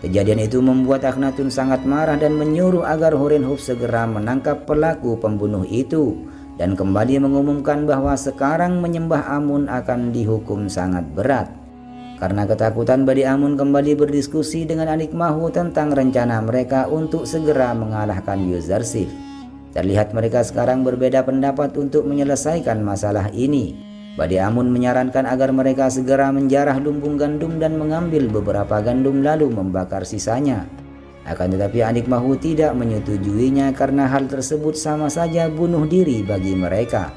Kejadian itu membuat Akhnatun sangat marah dan menyuruh agar Horenhuf segera menangkap pelaku pembunuh itu dan kembali mengumumkan bahwa sekarang menyembah Amun akan dihukum sangat berat. Karena ketakutan, Bani Amun kembali berdiskusi dengan Anik Mahu tentang rencana mereka untuk segera mengalahkan Yuzarsif. Terlihat mereka sekarang berbeda pendapat untuk menyelesaikan masalah ini. Bani Amun menyarankan agar mereka segera menjarah lumbung gandum dan mengambil beberapa gandum lalu membakar sisanya. Akan tetapi Anik Mahu tidak menyetujuinya karena hal tersebut sama saja bunuh diri bagi mereka.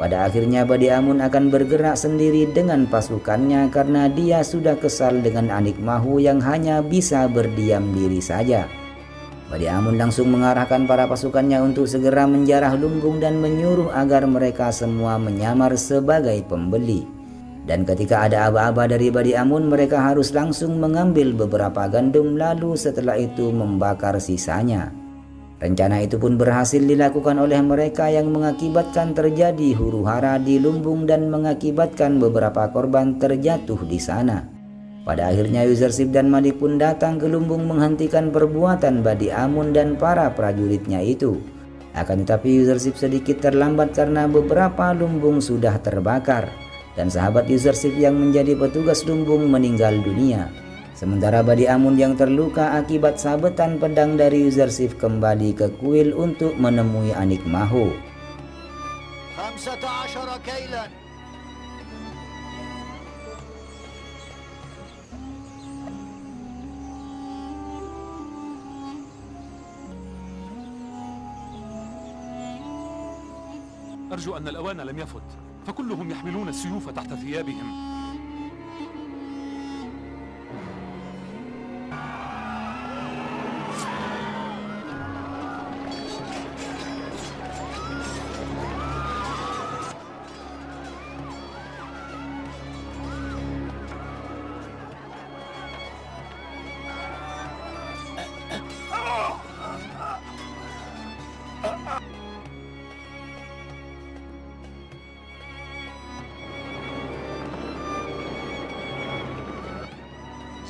Pada akhirnya Bani Amun akan bergerak sendiri dengan pasukannya karena dia sudah kesal dengan Anik Mahu yang hanya bisa berdiam diri saja. Bani Amun langsung mengarahkan para pasukannya untuk segera menjarah lumbung dan menyuruh agar mereka semua menyamar sebagai pembeli. Dan ketika ada aba-aba dari Bani Amun, mereka harus langsung mengambil beberapa gandum lalu setelah itu membakar sisanya. Rencana itu pun berhasil dilakukan oleh mereka yang mengakibatkan terjadi huru-hara di lumbung dan mengakibatkan beberapa korban terjatuh di sana. Pada akhirnya Yuzarsif dan Malik pun datang ke lumbung menghentikan perbuatan Bani Amun dan para prajuritnya itu. Akan tetapi Yuzarsif sedikit terlambat karena beberapa lumbung sudah terbakar dan sahabat Yuzarsif yang menjadi petugas lumbung meninggal dunia. Sementara Bani Amun yang terluka akibat sabetan pedang dari Yuzarsif kembali ke kuil untuk menemui Anik Mahu. 15 kailan. أرجو أن الأوان لم يفت فكلهم يحملون السيوف تحت ثيابهم.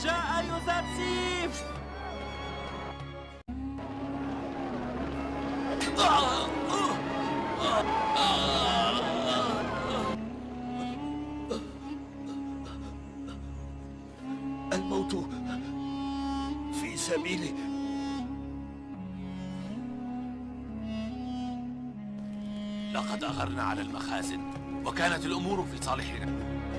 جاء يوزرسيف. الموت في سبيله. لقد أغرنا على المخازن وكانت الأمور في صالحنا.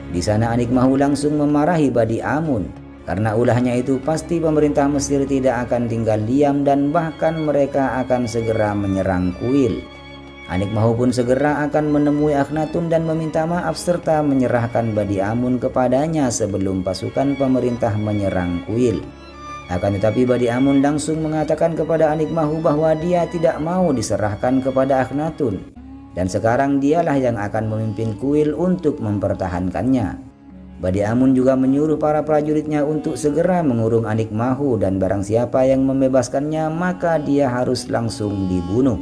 Di sana Anik Mahu langsung memarahi Bani Amun. Karena ulahnya itu pasti pemerintah Mesir tidak akan tinggal diam dan bahkan mereka akan segera menyerang kuil. Anik Mahu pun segera akan menemui Akhnatun dan meminta maaf serta menyerahkan Bani Amun kepadanya sebelum pasukan pemerintah menyerang kuil. Akan tetapi Bani Amun langsung mengatakan kepada Anik Mahu bahwa dia tidak mau diserahkan kepada Akhnatun dan sekarang dialah yang akan memimpin kuil untuk mempertahankannya. Bani Amun juga menyuruh para prajuritnya untuk segera mengurung Anik Mahu dan barang siapa yang membebaskannya maka dia harus langsung dibunuh.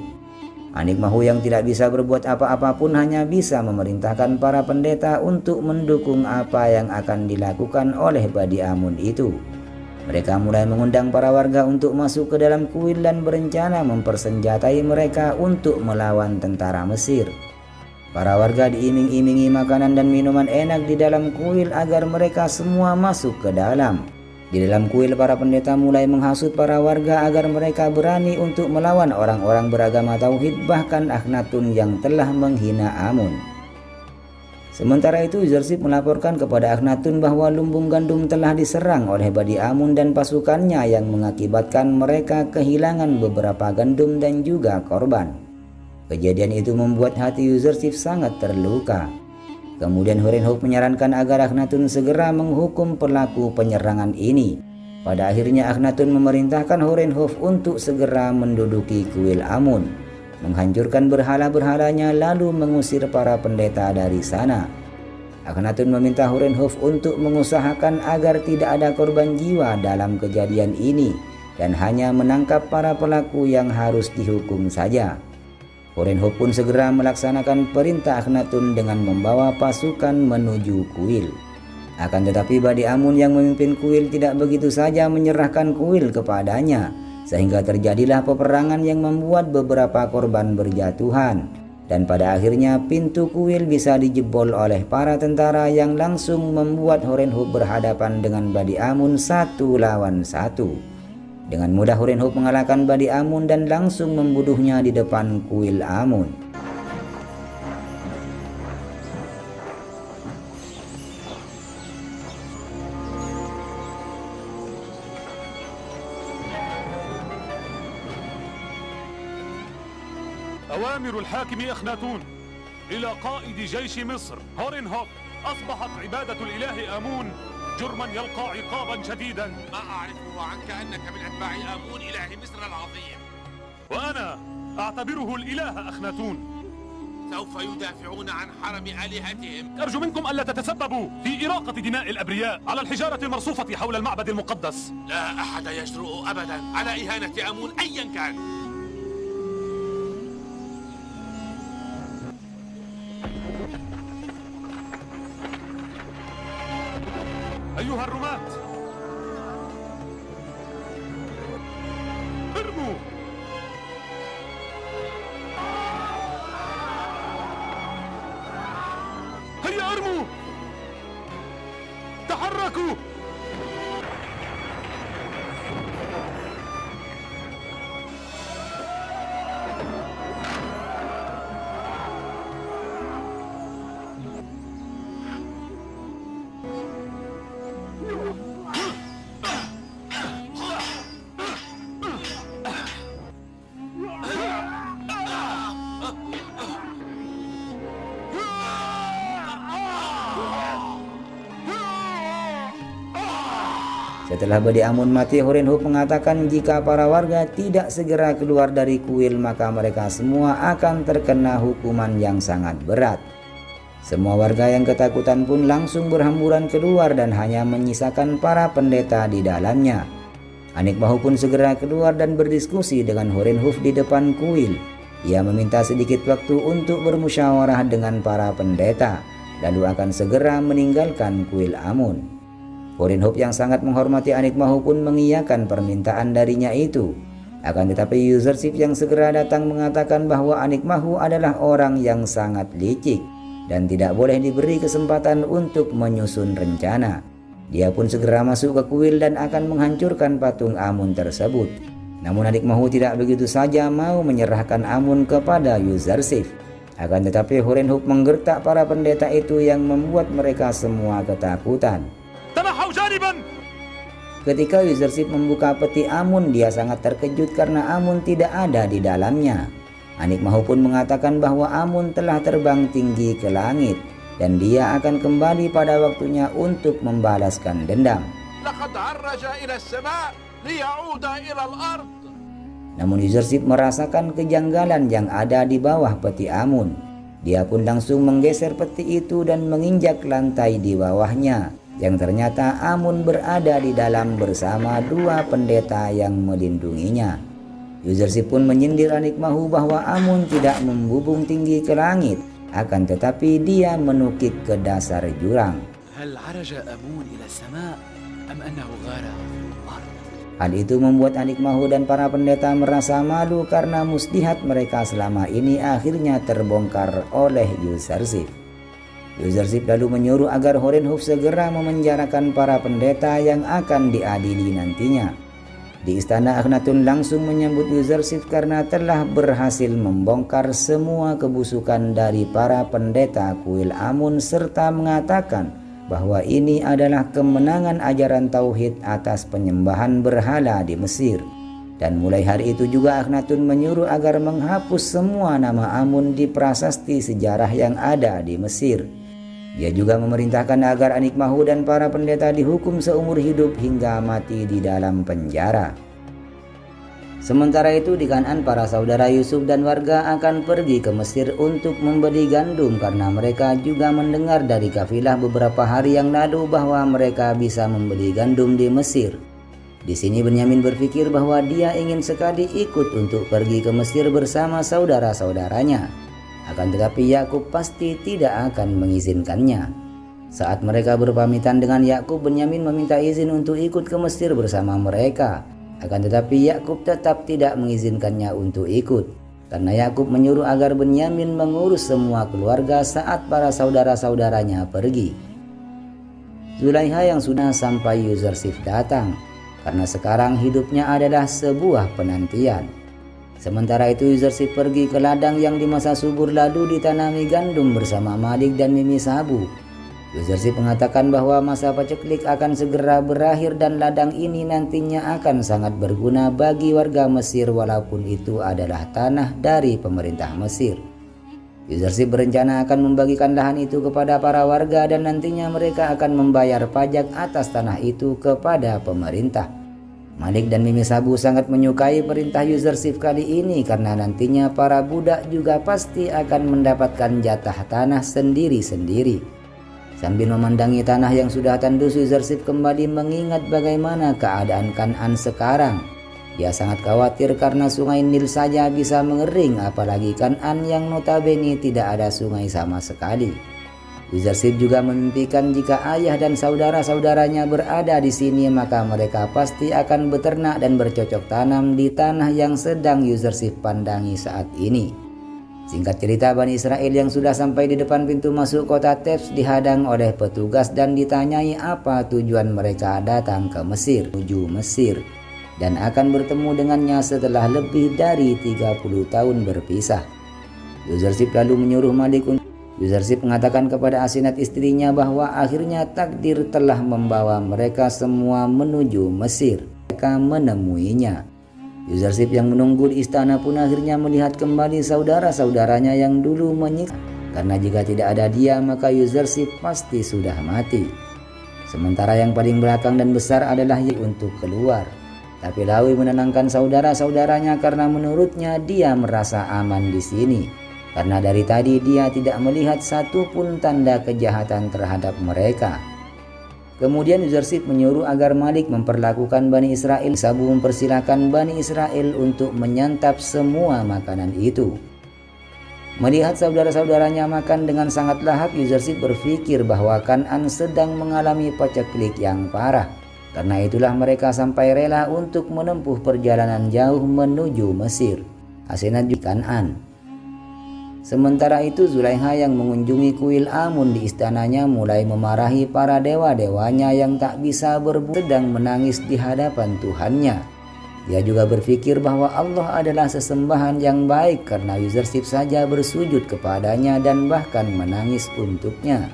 Anik Mahu yang tidak bisa berbuat apa-apa pun hanya bisa memerintahkan para pendeta untuk mendukung apa yang akan dilakukan oleh Bani Amun itu. Mereka mulai mengundang para warga untuk masuk ke dalam kuil dan berencana mempersenjatai mereka untuk melawan tentara Mesir. Para warga diiming-imingi makanan dan minuman enak di dalam kuil agar mereka semua masuk ke dalam. Di dalam kuil para pendeta mulai menghasut para warga agar mereka berani untuk melawan orang-orang beragama Tauhid bahkan Akhnatun yang telah menghina Amun. Sementara itu Yuzarsif melaporkan kepada Akhnatun bahwa lumbung gandum telah diserang oleh Bani Amun dan pasukannya yang mengakibatkan mereka kehilangan beberapa gandum dan juga korban. Kejadian itu membuat hati Yuzarsif sangat terluka. Kemudian Horenhuf menyarankan agar Akhnatun segera menghukum pelaku penyerangan ini. Pada akhirnya Akhnatun memerintahkan Horenhuf untuk segera menduduki kuil Amun, menghancurkan berhala-berhalanya lalu mengusir para pendeta dari sana. Akhnatun meminta Horenhuf untuk mengusahakan agar tidak ada korban jiwa dalam kejadian ini dan hanya menangkap para pelaku yang harus dihukum saja. Horenhop pun segera melaksanakan perintah Akhnatun dengan membawa pasukan menuju kuil. Akan tetapi Badi Amun yang memimpin kuil tidak begitu saja menyerahkan kuil kepadanya, sehingga terjadilah peperangan yang membuat beberapa korban berjatuhan. Dan pada akhirnya pintu kuil bisa dijebol oleh para tentara yang langsung membuat Horenhop berhadapan dengan Badi Amun 1 lawan 1. Dengan mudah Horenhop mengalahkan Badi Amun dan langsung membunuhnya di depan kuil Amun. أوامر الحاكم أخناتون إلى قائد جيش مصر هورنهوب. أصبحت عبادة الإله آمون جرما يلقى عقابا شديدا. ما أعرفه عنك أنك من أتباع آمون إله مصر العظيم، وأنا أعتبره الإله أخناتون. سوف يدافعون عن حرم آلهتهم. أرجو منكم ألا تتسببوا في إراقة دماء الأبرياء على الحجارة المرصوفة حول المعبد المقدس. لا أحد يجرؤ أبدا على إهانة آمون أيا كان. أيها الرماة، ارموا. هيا ارموا، تحركوا. Setelah Badi Amun mati, Horenhop mengatakan jika para warga tidak segera keluar dari kuil maka mereka semua akan terkena hukuman yang sangat berat. Semua warga yang ketakutan pun langsung berhamburan keluar dan hanya menyisakan para pendeta di dalamnya. Anikmahu pun segera keluar dan berdiskusi dengan Horenhop di depan kuil. Ia meminta sedikit waktu untuk bermusyawarah dengan para pendeta, lalu akan segera meninggalkan kuil Amun. Horenhop yang sangat menghormati Anikmahu pun mengiyakan permintaan darinya itu. Akan tetapi Yuzarsif yang segera datang mengatakan bahwa Anikmahu adalah orang yang sangat licik dan tidak boleh diberi kesempatan untuk menyusun rencana. Dia pun segera masuk ke kuil dan akan menghancurkan patung Amun tersebut. Namun Anikmahu tidak begitu saja mau menyerahkan Amun kepada Yuzarsif. Akan tetapi Horenhop menggertak para pendeta itu yang membuat mereka semua ketakutan. Ketika Yuzarsif membuka peti Amun, dia sangat terkejut karena Amun tidak ada di dalamnya. Anikmahu pun mengatakan bahwa Amun telah terbang tinggi ke langit dan dia akan kembali pada waktunya untuk membalaskan dendam. Namun Yuzarsif merasakan kejanggalan yang ada di bawah peti Amun. Dia pun langsung menggeser peti itu dan menginjak lantai di bawahnya, yang ternyata Amun berada di dalam bersama dua pendeta yang melindunginya. Yuzarsif pun menyindir Anikmahu bahwa Amun tidak membubung tinggi ke langit, akan tetapi dia menukik ke dasar jurang. Hal itu membuat Anikmahu dan para pendeta merasa malu karena muslihat mereka selama ini akhirnya terbongkar oleh Yuzarsif. Yuzarsif lalu menyuruh agar Horenhop segera memenjarakan para pendeta yang akan diadili nantinya. Di istana Akhnatun langsung menyambut Yuzarsif karena telah berhasil membongkar semua kebusukan dari para pendeta kuil Amun serta mengatakan bahwa ini adalah kemenangan ajaran tauhid atas penyembahan berhala di Mesir. Dan mulai hari itu juga Akhnatun menyuruh agar menghapus semua nama Amun di prasasti sejarah yang ada di Mesir. Dia juga memerintahkan agar Anikmahu dan para pendeta dihukum seumur hidup hingga mati di dalam penjara. Sementara itu di Kan'an, para saudara Yusuf dan warga akan pergi ke Mesir untuk membeli gandum karena mereka juga mendengar dari kafilah beberapa hari yang lalu bahwa mereka bisa membeli gandum di Mesir. Di sini Benyamin berpikir bahwa dia ingin sekali ikut untuk pergi ke Mesir bersama saudara-saudaranya. Akan tetapi Yakub pasti tidak akan mengizinkannya. Saat mereka berpamitan dengan Yakub, Benyamin meminta izin untuk ikut ke Mesir bersama mereka. Akan tetapi Yakub tetap tidak mengizinkannya untuk ikut, karena Yakub menyuruh agar Benyamin mengurus semua keluarga saat para saudara-saudaranya pergi. Zulaiha yang sudah sampai Yuzarsif datang, karena sekarang hidupnya adalah sebuah penantian. Sementara itu Yuzarsif pergi ke ladang yang di masa subur lalu ditanami gandum bersama Malik dan Mimi Sabu. Yuzarsif mengatakan bahwa masa paceklik akan segera berakhir dan ladang ini nantinya akan sangat berguna bagi warga Mesir walaupun itu adalah tanah dari pemerintah Mesir. Yuzarsif berencana akan membagikan lahan itu kepada para warga dan nantinya mereka akan membayar pajak atas tanah itu kepada pemerintah. Malik dan Mimi Sabu sangat menyukai perintah Yuzarsif kali ini karena nantinya para budak juga pasti akan mendapatkan jatah tanah sendiri-sendiri. Sambil memandangi tanah yang sudah tandus, Yuzarsif kembali mengingat bagaimana keadaan Kan'an sekarang. Dia sangat khawatir karena sungai Nil saja bisa mengering, apalagi Kan'an yang notabene tidak ada sungai sama sekali. Yuzarsif juga memimpikan jika ayah dan saudara-saudaranya berada di sini, maka mereka pasti akan beternak dan bercocok tanam di tanah yang sedang Yuzarsif pandangi saat ini. Singkat cerita, Bani Israel yang sudah sampai di depan pintu masuk kota Tebs dihadang oleh petugas dan ditanyai apa tujuan mereka datang ke Mesir, menuju Mesir, dan akan bertemu dengannya setelah lebih dari 30 tahun berpisah. Yuzarsif lalu menyuruh Malik untuk Yuzarsif mengatakan kepada Asenat istrinya bahwa akhirnya takdir telah membawa mereka semua menuju Mesir. Mereka menemuinya. Yuzarsif yang menunggu di istana pun akhirnya melihat kembali saudara-saudaranya yang dulu menyiksa, karena jika tidak ada dia maka Yuzarsif pasti sudah mati. Sementara yang paling belakang dan besar adalah untuk keluar. Tapi Lawi menenangkan saudara-saudaranya karena menurutnya dia merasa aman di sini, karena dari tadi dia tidak melihat satupun tanda kejahatan terhadap mereka. Kemudian Yuzarsif menyuruh agar Malik memperlakukan Bani Israel. Sabu mempersilahkan Bani Israel untuk menyantap semua makanan itu. Melihat saudara-saudaranya makan dengan sangat lahap, Yuzarsif berpikir bahwa Kan'an sedang mengalami paceklik yang parah. Karena itulah mereka sampai rela untuk menempuh perjalanan jauh menuju Mesir. Asenat di Kan'an. Sementara itu Zulaiha yang mengunjungi kuil Amun di istananya mulai memarahi para dewa-dewanya yang tak bisa berbuat, sedang menangis di hadapan Tuhannya. Dia juga berpikir bahwa Allah adalah sesembahan yang baik karena Yuzarsif saja bersujud kepadanya dan bahkan menangis untuknya.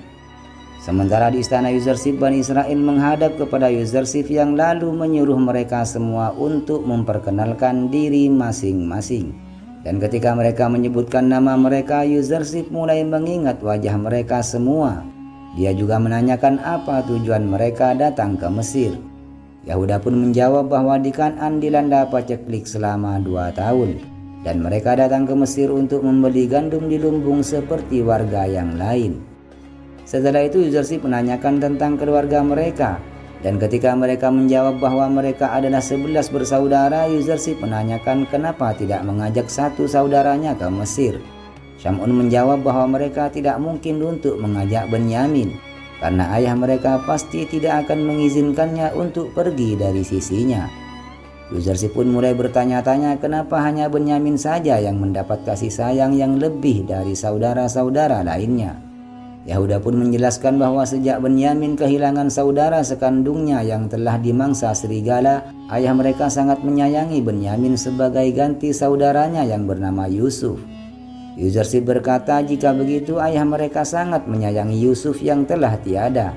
Sementara di istana Yuzarsif, Bani Israel menghadap kepada Yuzarsif yang lalu menyuruh mereka semua untuk memperkenalkan diri masing-masing. Dan ketika mereka menyebutkan nama mereka, Yuzarsif mulai mengingat wajah mereka semua. Dia juga menanyakan apa tujuan mereka datang ke Mesir. Yahuda pun menjawab bahwa di Kan'an dilanda paceklik selama 2 tahun. Dan mereka datang ke Mesir untuk membeli gandum di lumbung seperti warga yang lain. Setelah itu Yuzarsif menanyakan tentang keluarga mereka. Dan ketika mereka menjawab bahwa mereka adalah 11 bersaudara, Yuzarsif menanyakan kenapa tidak mengajak satu saudaranya ke Mesir. Syamun menjawab bahwa mereka tidak mungkin untuk mengajak Benyamin, karena ayah mereka pasti tidak akan mengizinkannya untuk pergi dari sisinya. Yuzarsif pun mulai bertanya-tanya kenapa hanya Benyamin saja yang mendapat kasih sayang yang lebih dari saudara-saudara lainnya. Yahuda pun menjelaskan bahwa sejak Benyamin kehilangan saudara sekandungnya yang telah dimangsa serigala, ayah mereka sangat menyayangi Benyamin sebagai ganti saudaranya yang bernama Yusuf. Yuzarsif berkata jika begitu ayah mereka sangat menyayangi Yusuf yang telah tiada.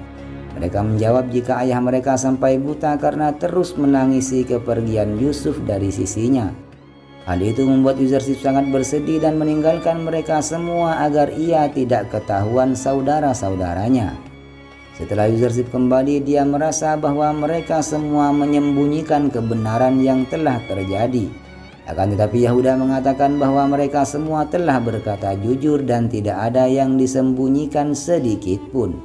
Mereka menjawab jika ayah mereka sampai buta karena terus menangisi kepergian Yusuf dari sisinya. Hal itu membuat Yuzarsif sangat bersedih dan meninggalkan mereka semua agar ia tidak ketahuan saudara-saudaranya. Setelah Yuzarsif kembali, dia merasa bahwa mereka semua menyembunyikan kebenaran yang telah terjadi. Akan tetapi Yahuda mengatakan bahwa mereka semua telah berkata jujur dan tidak ada yang disembunyikan sedikit pun.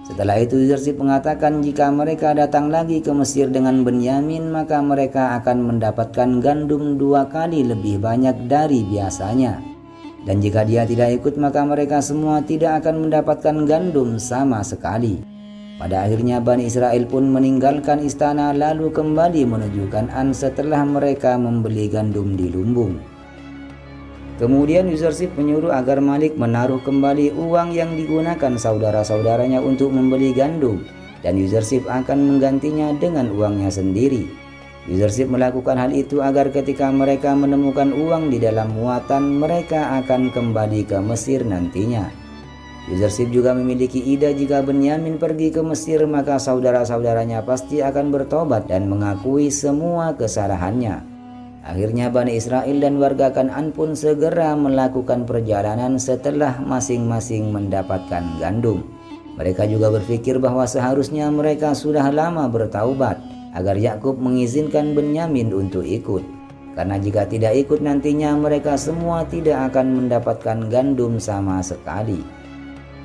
Setelah itu Yuzarsif mengatakan jika mereka datang lagi ke Mesir dengan Benyamin, maka mereka akan mendapatkan gandum 2 kali lebih banyak dari biasanya. Dan jika dia tidak ikut, maka mereka semua tidak akan mendapatkan gandum sama sekali. Pada akhirnya Bani Israel pun meninggalkan istana lalu kembali menuju Kan'an setelah mereka membeli gandum di lumbung. Kemudian Yuzarsif menyuruh agar Malik menaruh kembali uang yang digunakan saudara-saudaranya untuk membeli gandum, dan Yuzarsif akan menggantinya dengan uangnya sendiri. Yuzarsif melakukan hal itu agar ketika mereka menemukan uang di dalam muatan, mereka akan kembali ke Mesir nantinya. Yuzarsif juga memiliki ide jika Benyamin pergi ke Mesir, maka saudara-saudaranya pasti akan bertobat dan mengakui semua kesalahannya. Akhirnya Bani Israel dan warga Kan'an pun segera melakukan perjalanan setelah masing-masing mendapatkan gandum. Mereka juga berpikir bahwa seharusnya mereka sudah lama bertaubat agar Yakub mengizinkan Benyamin untuk ikut. Karena jika tidak ikut nantinya mereka semua tidak akan mendapatkan gandum sama sekali.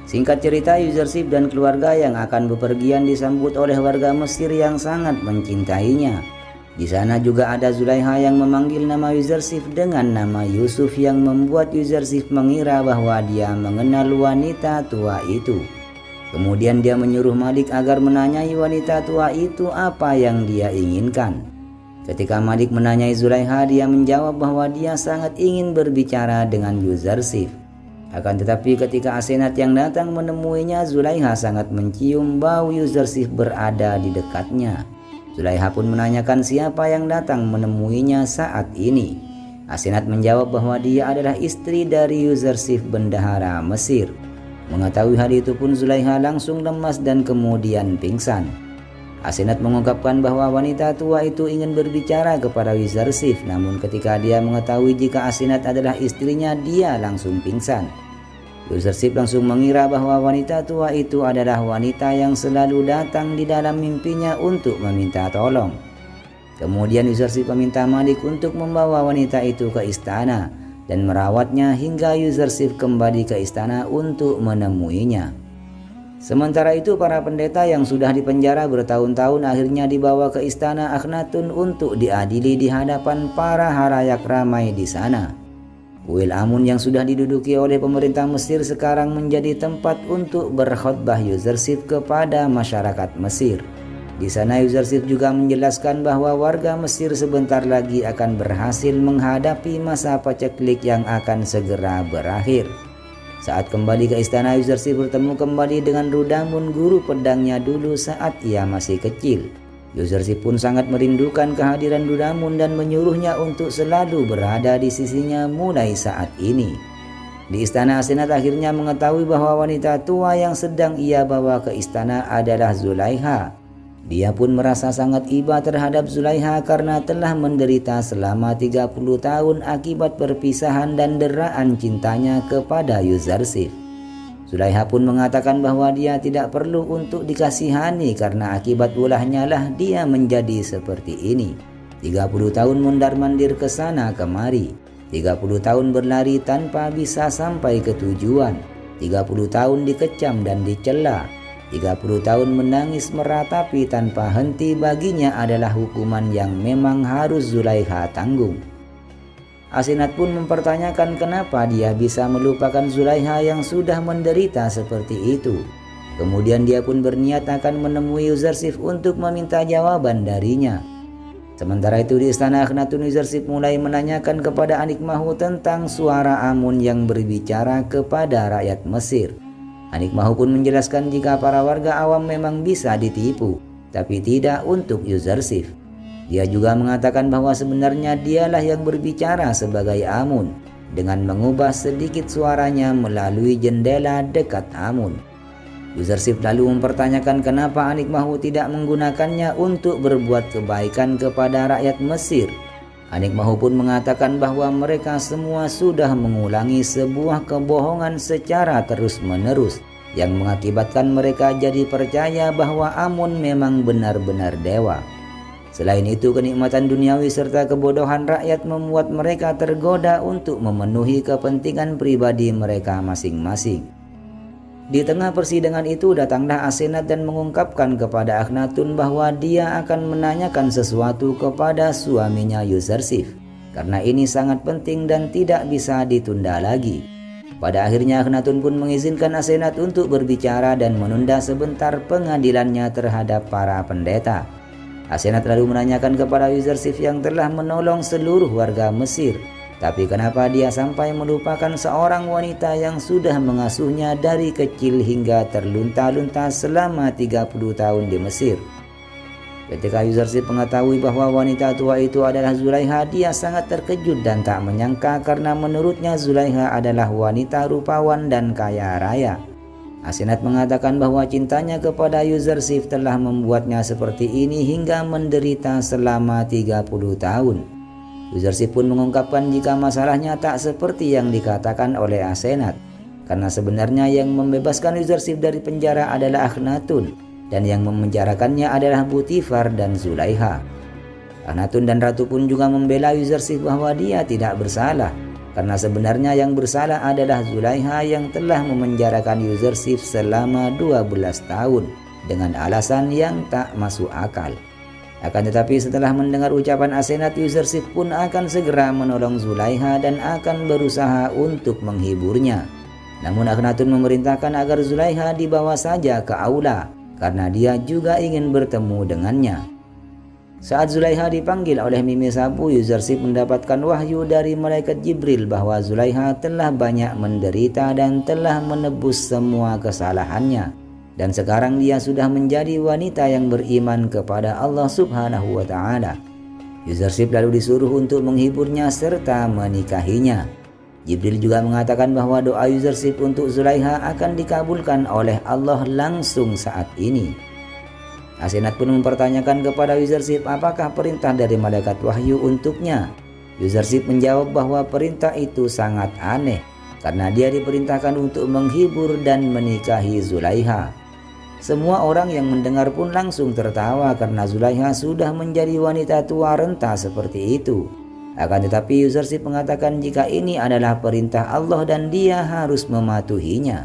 Singkat cerita, Yuzarsif dan keluarga yang akan bepergian disambut oleh warga Mesir yang sangat mencintainya. Di sana juga ada Zulaiha yang memanggil nama Yuzarsif dengan nama Yusuf, yang membuat Yuzarsif mengira bahwa dia mengenal wanita tua itu. Kemudian dia menyuruh Malik agar menanyai wanita tua itu apa yang dia inginkan. Ketika Malik menanyai Zulaiha, dia menjawab bahwa dia sangat ingin berbicara dengan Yuzarsif. Akan tetapi ketika Asenat yang datang menemuinya, Zulaiha sangat mencium bau Yuzarsif berada di dekatnya. Zulaiha pun menanyakan siapa yang datang menemuinya saat ini. Asenat menjawab bahwa dia adalah istri dari Yuzarsif bendahara Mesir. Mengetahui hal itu pun Zulaiha langsung lemas dan kemudian pingsan. Asenat mengungkapkan bahwa wanita tua itu ingin berbicara kepada Yuzarsif, namun ketika dia mengetahui jika Asenat adalah istrinya, dia langsung pingsan. Yuzarsif langsung mengira bahwa wanita tua itu adalah wanita yang selalu datang di dalam mimpinya untuk meminta tolong. Kemudian Yuzarsif meminta Malik untuk membawa wanita itu ke istana dan merawatnya hingga Yuzarsif kembali ke istana untuk menemuinya. Sementara itu para pendeta yang sudah dipenjara bertahun-tahun akhirnya dibawa ke istana Akhnatun untuk diadili di hadapan para halayak ramai di sana. Kuil Amun yang sudah diduduki oleh pemerintah Mesir sekarang menjadi tempat untuk berkhutbah Yuzarsif kepada masyarakat Mesir. Di sana Yuzarsif juga menjelaskan bahwa warga Mesir sebentar lagi akan berhasil menghadapi masa paceklik yang akan segera berakhir. Saat kembali ke istana, Yuzarsif bertemu kembali dengan Rudamun, guru pedangnya dulu saat ia masih kecil. Yuzarsif pun sangat merindukan kehadiran Rudamun dan menyuruhnya untuk selalu berada di sisinya mulai saat ini. Di istana Asenat akhirnya mengetahui bahwa wanita tua yang sedang ia bawa ke istana adalah Zulaiha. Dia pun merasa sangat iba terhadap Zulaiha karena telah menderita selama 30 tahun akibat perpisahan dan deraan cintanya kepada Yuzarsif. Zulaiha pun mengatakan bahwa dia tidak perlu untuk dikasihani karena akibat ulahnya lah dia menjadi seperti ini. 30 tahun mundar-mandir ke sana kemari, 30 tahun berlari tanpa bisa sampai ke tujuan, 30 tahun dikecam dan dicela, 30 tahun menangis meratapi tanpa henti baginya adalah hukuman yang memang harus Zulaiha tanggung. Asenat pun mempertanyakan kenapa dia bisa melupakan Zulaiha yang sudah menderita seperti itu. Kemudian dia pun berniat akan menemui Yuzarsif untuk meminta jawaban darinya. Sementara itu di istana Akhnatun, Yuzarsif mulai menanyakan kepada Anik Mahu tentang suara Amun yang berbicara kepada rakyat Mesir. Anik Mahu pun menjelaskan jika para warga awam memang bisa ditipu, tapi tidak untuk Yuzarsif. Dia juga mengatakan bahwa sebenarnya dialah yang berbicara sebagai Amun dengan mengubah sedikit suaranya melalui jendela dekat Amun. Yuzarsif lalu mempertanyakan kenapa Anik Mahu tidak menggunakannya untuk berbuat kebaikan kepada rakyat Mesir. Anik Mahu pun mengatakan bahwa mereka semua sudah mengulangi sebuah kebohongan secara terus-menerus yang mengakibatkan mereka jadi percaya bahwa Amun memang benar-benar dewa. Selain itu, kenikmatan duniawi serta kebodohan rakyat membuat mereka tergoda untuk memenuhi kepentingan pribadi mereka masing-masing. Di tengah persidangan itu datanglah Asenat dan mengungkapkan kepada Akhnatun bahwa dia akan menanyakan sesuatu kepada suaminya Yuzarsif, karena ini sangat penting dan tidak bisa ditunda lagi. Pada akhirnya Akhnatun pun mengizinkan Asenat untuk berbicara dan menunda sebentar pengadilannya terhadap para pendeta. Asenat lalu menanyakan kepada Yuzarsif yang telah menolong seluruh warga Mesir, tapi kenapa dia sampai melupakan seorang wanita yang sudah mengasuhnya dari kecil hingga terlunta-lunta selama 30 tahun di Mesir. Ketika Yuzarsif mengetahui bahwa wanita tua itu adalah Zulaiha, dia sangat terkejut dan tak menyangka karena menurutnya Zulaiha adalah wanita rupawan dan kaya raya. Asenat mengatakan bahwa cintanya kepada Yuzarsif telah membuatnya seperti ini hingga menderita selama 30 tahun. Yuzarsif pun mengungkapkan jika masalahnya tak seperti yang dikatakan oleh Asenat, karena sebenarnya yang membebaskan Yuzarsif dari penjara adalah Akhnatun, dan yang memenjarakannya adalah Butifar dan Zulaiha. Akhnatun dan Ratu pun juga membela Yuzarsif bahwa dia tidak bersalah, karena sebenarnya yang bersalah adalah Zulaiha yang telah memenjarakan Yuzarsif selama 12 tahun dengan alasan yang tak masuk akal. Akan tetapi setelah mendengar ucapan Asenat, Yuzarsif pun akan segera menolong Zulaiha dan akan berusaha untuk menghiburnya. Namun Akhnatun memerintahkan agar Zulaiha dibawa saja ke aula, karena dia juga ingin bertemu dengannya. Saat Zulaiha dipanggil oleh Mimi Sapu, Yuzarsif mendapatkan wahyu dari malaikat Jibril bahwa Zulaiha telah banyak menderita dan telah menebus semua kesalahannya. Dan sekarang dia sudah menjadi wanita yang beriman kepada Allah Subhanahu wa Ta'ala. Yuzarsif lalu disuruh untuk menghiburnya serta menikahinya. Jibril juga mengatakan bahwa doa Yuzarsif untuk Zulaiha akan dikabulkan oleh Allah langsung saat ini. Asenat pun mempertanyakan kepada Yuzarsif apakah perintah dari malaikat wahyu untuknya. Yuzarsif menjawab bahwa perintah itu sangat aneh, karena dia diperintahkan untuk menghibur dan menikahi Zulaiha. Semua orang yang mendengar pun langsung tertawa karena Zulaiha sudah menjadi wanita tua renta seperti itu. Akan tetapi Yuzarsif mengatakan jika ini adalah perintah Allah dan dia harus mematuhinya.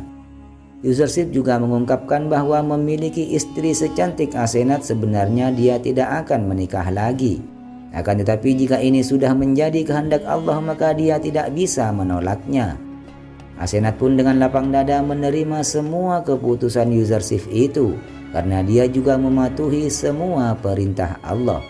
Yuzarsif juga mengungkapkan bahwa memiliki istri secantik Asenat sebenarnya dia tidak akan menikah lagi. Akan tetapi jika ini sudah menjadi kehendak Allah maka dia tidak bisa menolaknya. Asenat pun dengan lapang dada menerima semua keputusan Yuzarsif itu, karena dia juga mematuhi semua perintah Allah.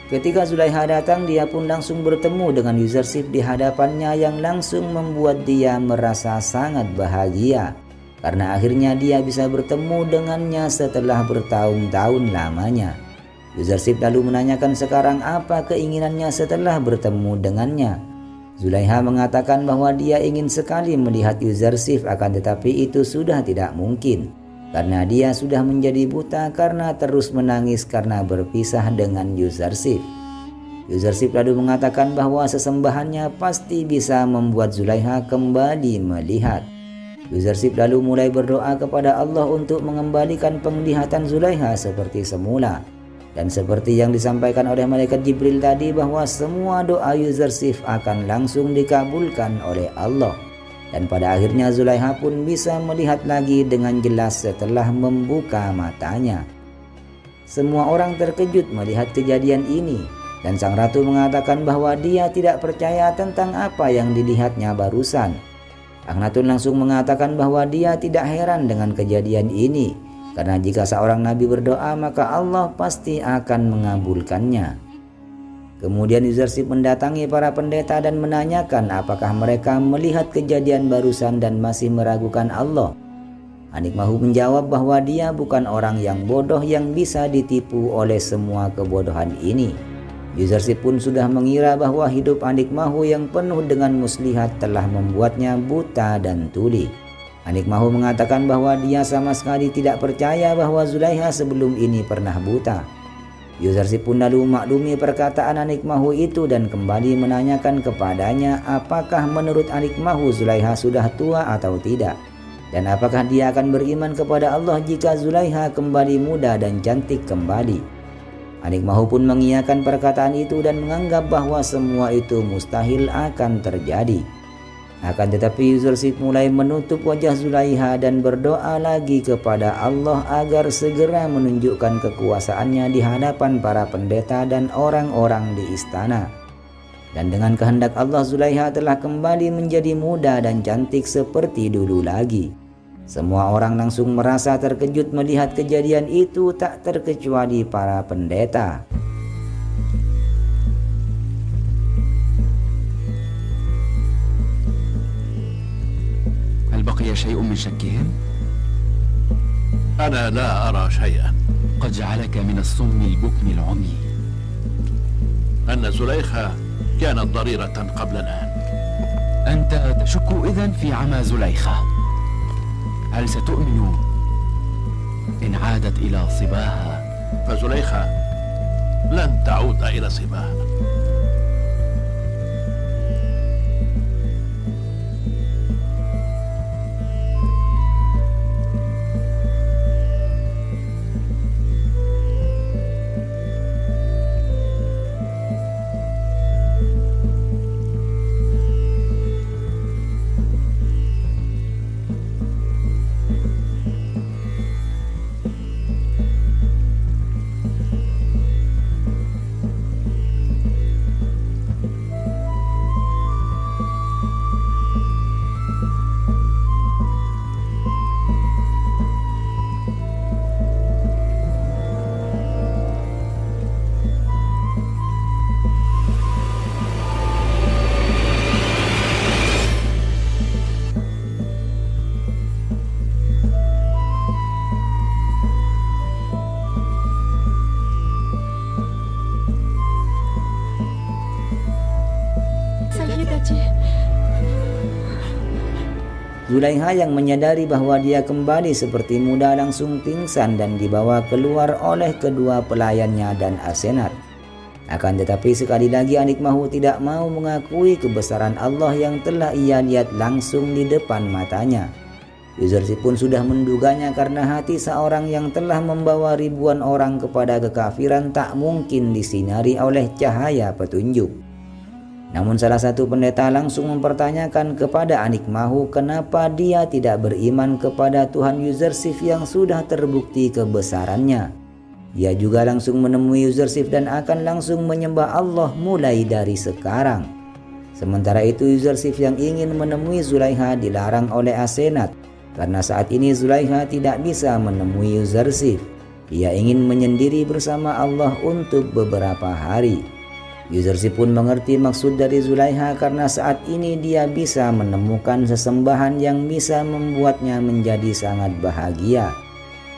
Ketika Zulaiha datang, dia pun langsung bertemu dengan Yuzarsif di hadapannya yang langsung membuat dia merasa sangat bahagia, karena akhirnya dia bisa bertemu dengannya setelah bertahun-tahun lamanya. Yuzarsif lalu menanyakan sekarang apa keinginannya setelah bertemu dengannya. Zulaiha mengatakan bahwa dia ingin sekali melihat Yuzarsif, akan tetapi itu sudah tidak mungkin karena dia sudah menjadi buta karena terus menangis karena berpisah dengan Yuzarsif. Yuzarsif lalu mengatakan bahwa sesembahannya pasti bisa membuat Zulaiha kembali melihat. Yuzarsif lalu mulai berdoa kepada Allah untuk mengembalikan penglihatan Zulaiha seperti semula. Dan seperti yang disampaikan oleh malaikat Jibril tadi bahwa semua doa Yuzarsif akan langsung dikabulkan oleh Allah. Dan pada akhirnya Zulaiha pun bisa melihat lagi dengan jelas setelah membuka matanya. Semua orang terkejut melihat kejadian ini. Dan sang ratu mengatakan bahwa dia tidak percaya tentang apa yang dilihatnya barusan. Akhnatun langsung mengatakan bahwa dia tidak heran dengan kejadian ini. Karena jika seorang nabi berdoa maka Allah pasti akan mengabulkannya. Kemudian Yuzarsif mendatangi para pendeta dan menanyakan apakah mereka melihat kejadian barusan dan masih meragukan Allah. Anikmahu menjawab bahwa dia bukan orang yang bodoh yang bisa ditipu oleh semua kebodohan ini. Yuzarsif pun sudah mengira bahwa hidup Anikmahu yang penuh dengan muslihat telah membuatnya buta dan tuli. Anikmahu mengatakan bahwa dia sama sekali tidak percaya bahwa Zulaiha sebelum ini pernah buta. Yuzarsif pun lalu memaklumi perkataan Anikmahu itu dan kembali menanyakan kepadanya apakah menurut Anikmahu Zulaiha sudah tua atau tidak. Dan apakah dia akan beriman kepada Allah jika Zulaiha kembali muda dan cantik kembali. Anikmahu pun mengiyakan perkataan itu dan menganggap bahwa semua itu mustahil akan terjadi. Akan tetapi Yuzarsif mulai menutup wajah Zulaiha dan berdoa lagi kepada Allah agar segera menunjukkan kekuasaannya di hadapan para pendeta dan orang-orang di istana. Dan dengan kehendak Allah, Zulaiha telah kembali menjadi muda dan cantik seperti dulu lagi. Semua orang langsung merasa terkejut melihat kejadian itu, tak terkecuali para pendeta. هل بقي شيء من شكهم؟ أنا لا أرى شيئا. قد جعلك من الصم البكم العمي. أن زليخة كانت ضريرة قبل الآن. أنت تشك إذن في عمى زليخة. هل ستؤمن إن عادت إلى صباها؟ فزليخة لن تعود إلى صباها. Zulaiha yang menyadari bahwa dia kembali seperti muda langsung pingsan dan dibawa keluar oleh kedua pelayannya dan Asenat. Akan tetapi sekali lagi Anik Mahu tidak mau mengakui kebesaran Allah yang telah ia lihat langsung di depan matanya. Yuzarsif pun sudah menduganya karena hati seorang yang telah membawa ribuan orang kepada kekafiran tak mungkin disinari oleh cahaya petunjuk. Namun salah satu pendeta langsung mempertanyakan kepada Anik Mahu kenapa dia tidak beriman kepada Tuhan Yuzarsif yang sudah terbukti kebesarannya. Dia juga langsung menemui Yuzarsif dan akan langsung menyembah Allah mulai dari sekarang. Sementara itu Yuzarsif yang ingin menemui Zulaiha dilarang oleh Asenat karena saat ini Zulaiha tidak bisa menemui Yuzarsif. Dia ingin menyendiri bersama Allah untuk beberapa hari. Yuzarsif pun mengerti maksud dari Zulaiha karena saat ini dia bisa menemukan sesembahan yang bisa membuatnya menjadi sangat bahagia.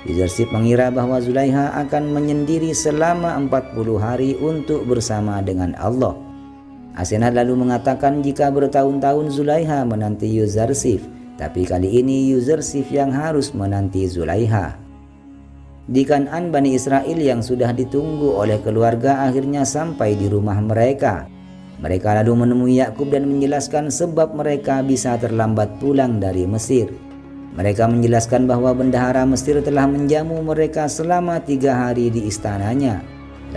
Yuzarsif mengira bahwa Zulaiha akan menyendiri selama 40 hari untuk bersama dengan Allah. Asenat lalu mengatakan jika bertahun-tahun Zulaiha menanti Yuzarsif, tapi kali ini Yuzarsif yang harus menanti Zulaiha. Di Kan'an, Bani Israel yang sudah ditunggu oleh keluarga akhirnya sampai di rumah mereka. Mereka lalu menemui Yakub dan menjelaskan sebab mereka bisa terlambat pulang dari Mesir. Mereka menjelaskan bahwa bendahara Mesir telah menjamu mereka selama 3 hari di istananya.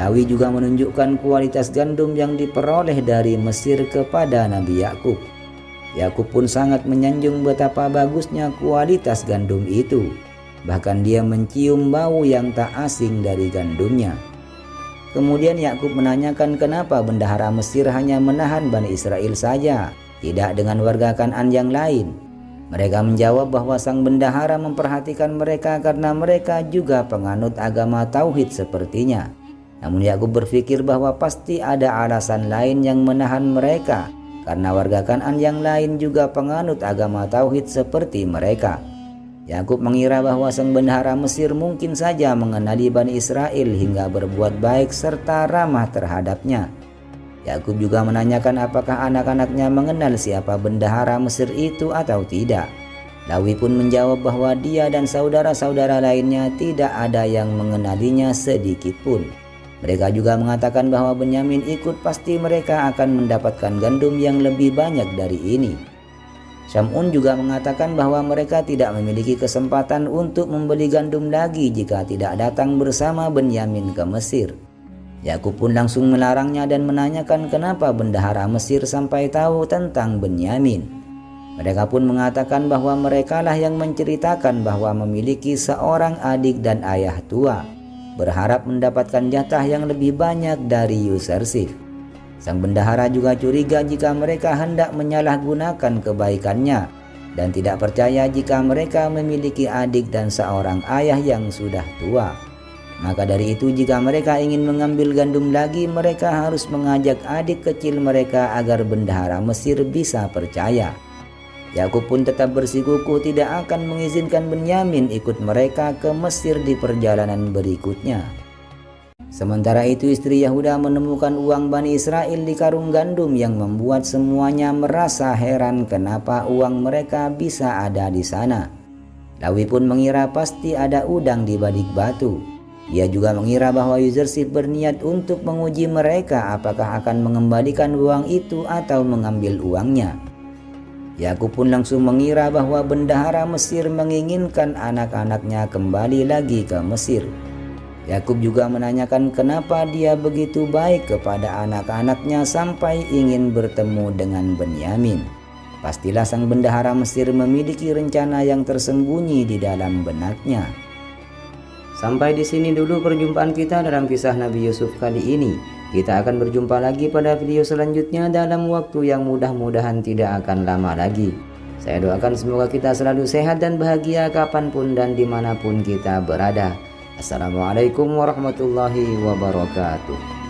Lawi juga menunjukkan kualitas gandum yang diperoleh dari Mesir kepada Nabi Yakub. Yakub pun sangat menyanjung betapa bagusnya kualitas gandum itu. Bahkan dia mencium bau yang tak asing dari gandumnya. Kemudian Yakub menanyakan kenapa bendahara Mesir hanya menahan Bani Israel saja, tidak dengan warga Kan'an yang lain. Mereka menjawab bahwa sang bendahara memperhatikan mereka karena mereka juga penganut agama tauhid sepertinya. Namun Yakub berpikir bahwa pasti ada alasan lain yang menahan mereka, karena warga Kan'an yang lain juga penganut agama tauhid seperti mereka. Yakub mengira bahwa sang bendahara Mesir mungkin saja mengenali Bani Israel hingga berbuat baik serta ramah terhadapnya. Yakub juga menanyakan apakah anak-anaknya mengenal siapa bendahara Mesir itu atau tidak. Lawi pun menjawab bahwa dia dan saudara-saudara lainnya tidak ada yang mengenalinya sedikit pun. Mereka juga mengatakan bahwa Benyamin ikut pasti mereka akan mendapatkan gandum yang lebih banyak dari ini. Syamun juga mengatakan bahwa mereka tidak memiliki kesempatan untuk membeli gandum lagi jika tidak datang bersama Benyamin ke Mesir. Yakub pun langsung melarangnya dan menanyakan kenapa bendahara Mesir sampai tahu tentang Benyamin. Mereka pun mengatakan bahwa merekalah yang menceritakan bahwa memiliki seorang adik dan ayah tua, berharap mendapatkan jatah yang lebih banyak dari Yuzarsif. Sang bendahara juga curiga jika mereka hendak menyalahgunakan kebaikannya dan tidak percaya jika mereka memiliki adik dan seorang ayah yang sudah tua. Maka dari itu jika mereka ingin mengambil gandum lagi, mereka harus mengajak adik kecil mereka agar bendahara Mesir bisa percaya. Yakub pun tetap bersikukuh tidak akan mengizinkan Benyamin ikut mereka ke Mesir di perjalanan berikutnya. Sementara itu istri Yahuda menemukan uang Bani Israel di karung gandum yang membuat semuanya merasa heran kenapa uang mereka bisa ada di sana. Lawi pun mengira pasti ada udang di balik batu. Dia juga mengira bahwa Yuzarsif berniat untuk menguji mereka apakah akan mengembalikan uang itu atau mengambil uangnya. Yakub pun langsung mengira bahwa bendahara Mesir menginginkan anak-anaknya kembali lagi ke Mesir. Yakub juga menanyakan kenapa dia begitu baik kepada anak-anaknya sampai ingin bertemu dengan Benyamin. Pastilah sang bendahara Mesir memiliki rencana yang tersembunyi di dalam benaknya. Sampai di sini dulu perjumpaan kita dalam kisah Nabi Yusuf kali ini. Kita akan berjumpa lagi pada video selanjutnya dalam waktu yang mudah-mudahan tidak akan lama lagi. Saya doakan semoga kita selalu sehat dan bahagia kapanpun dan dimanapun kita berada. Assalamualaikum warahmatullahi wabarakatuh.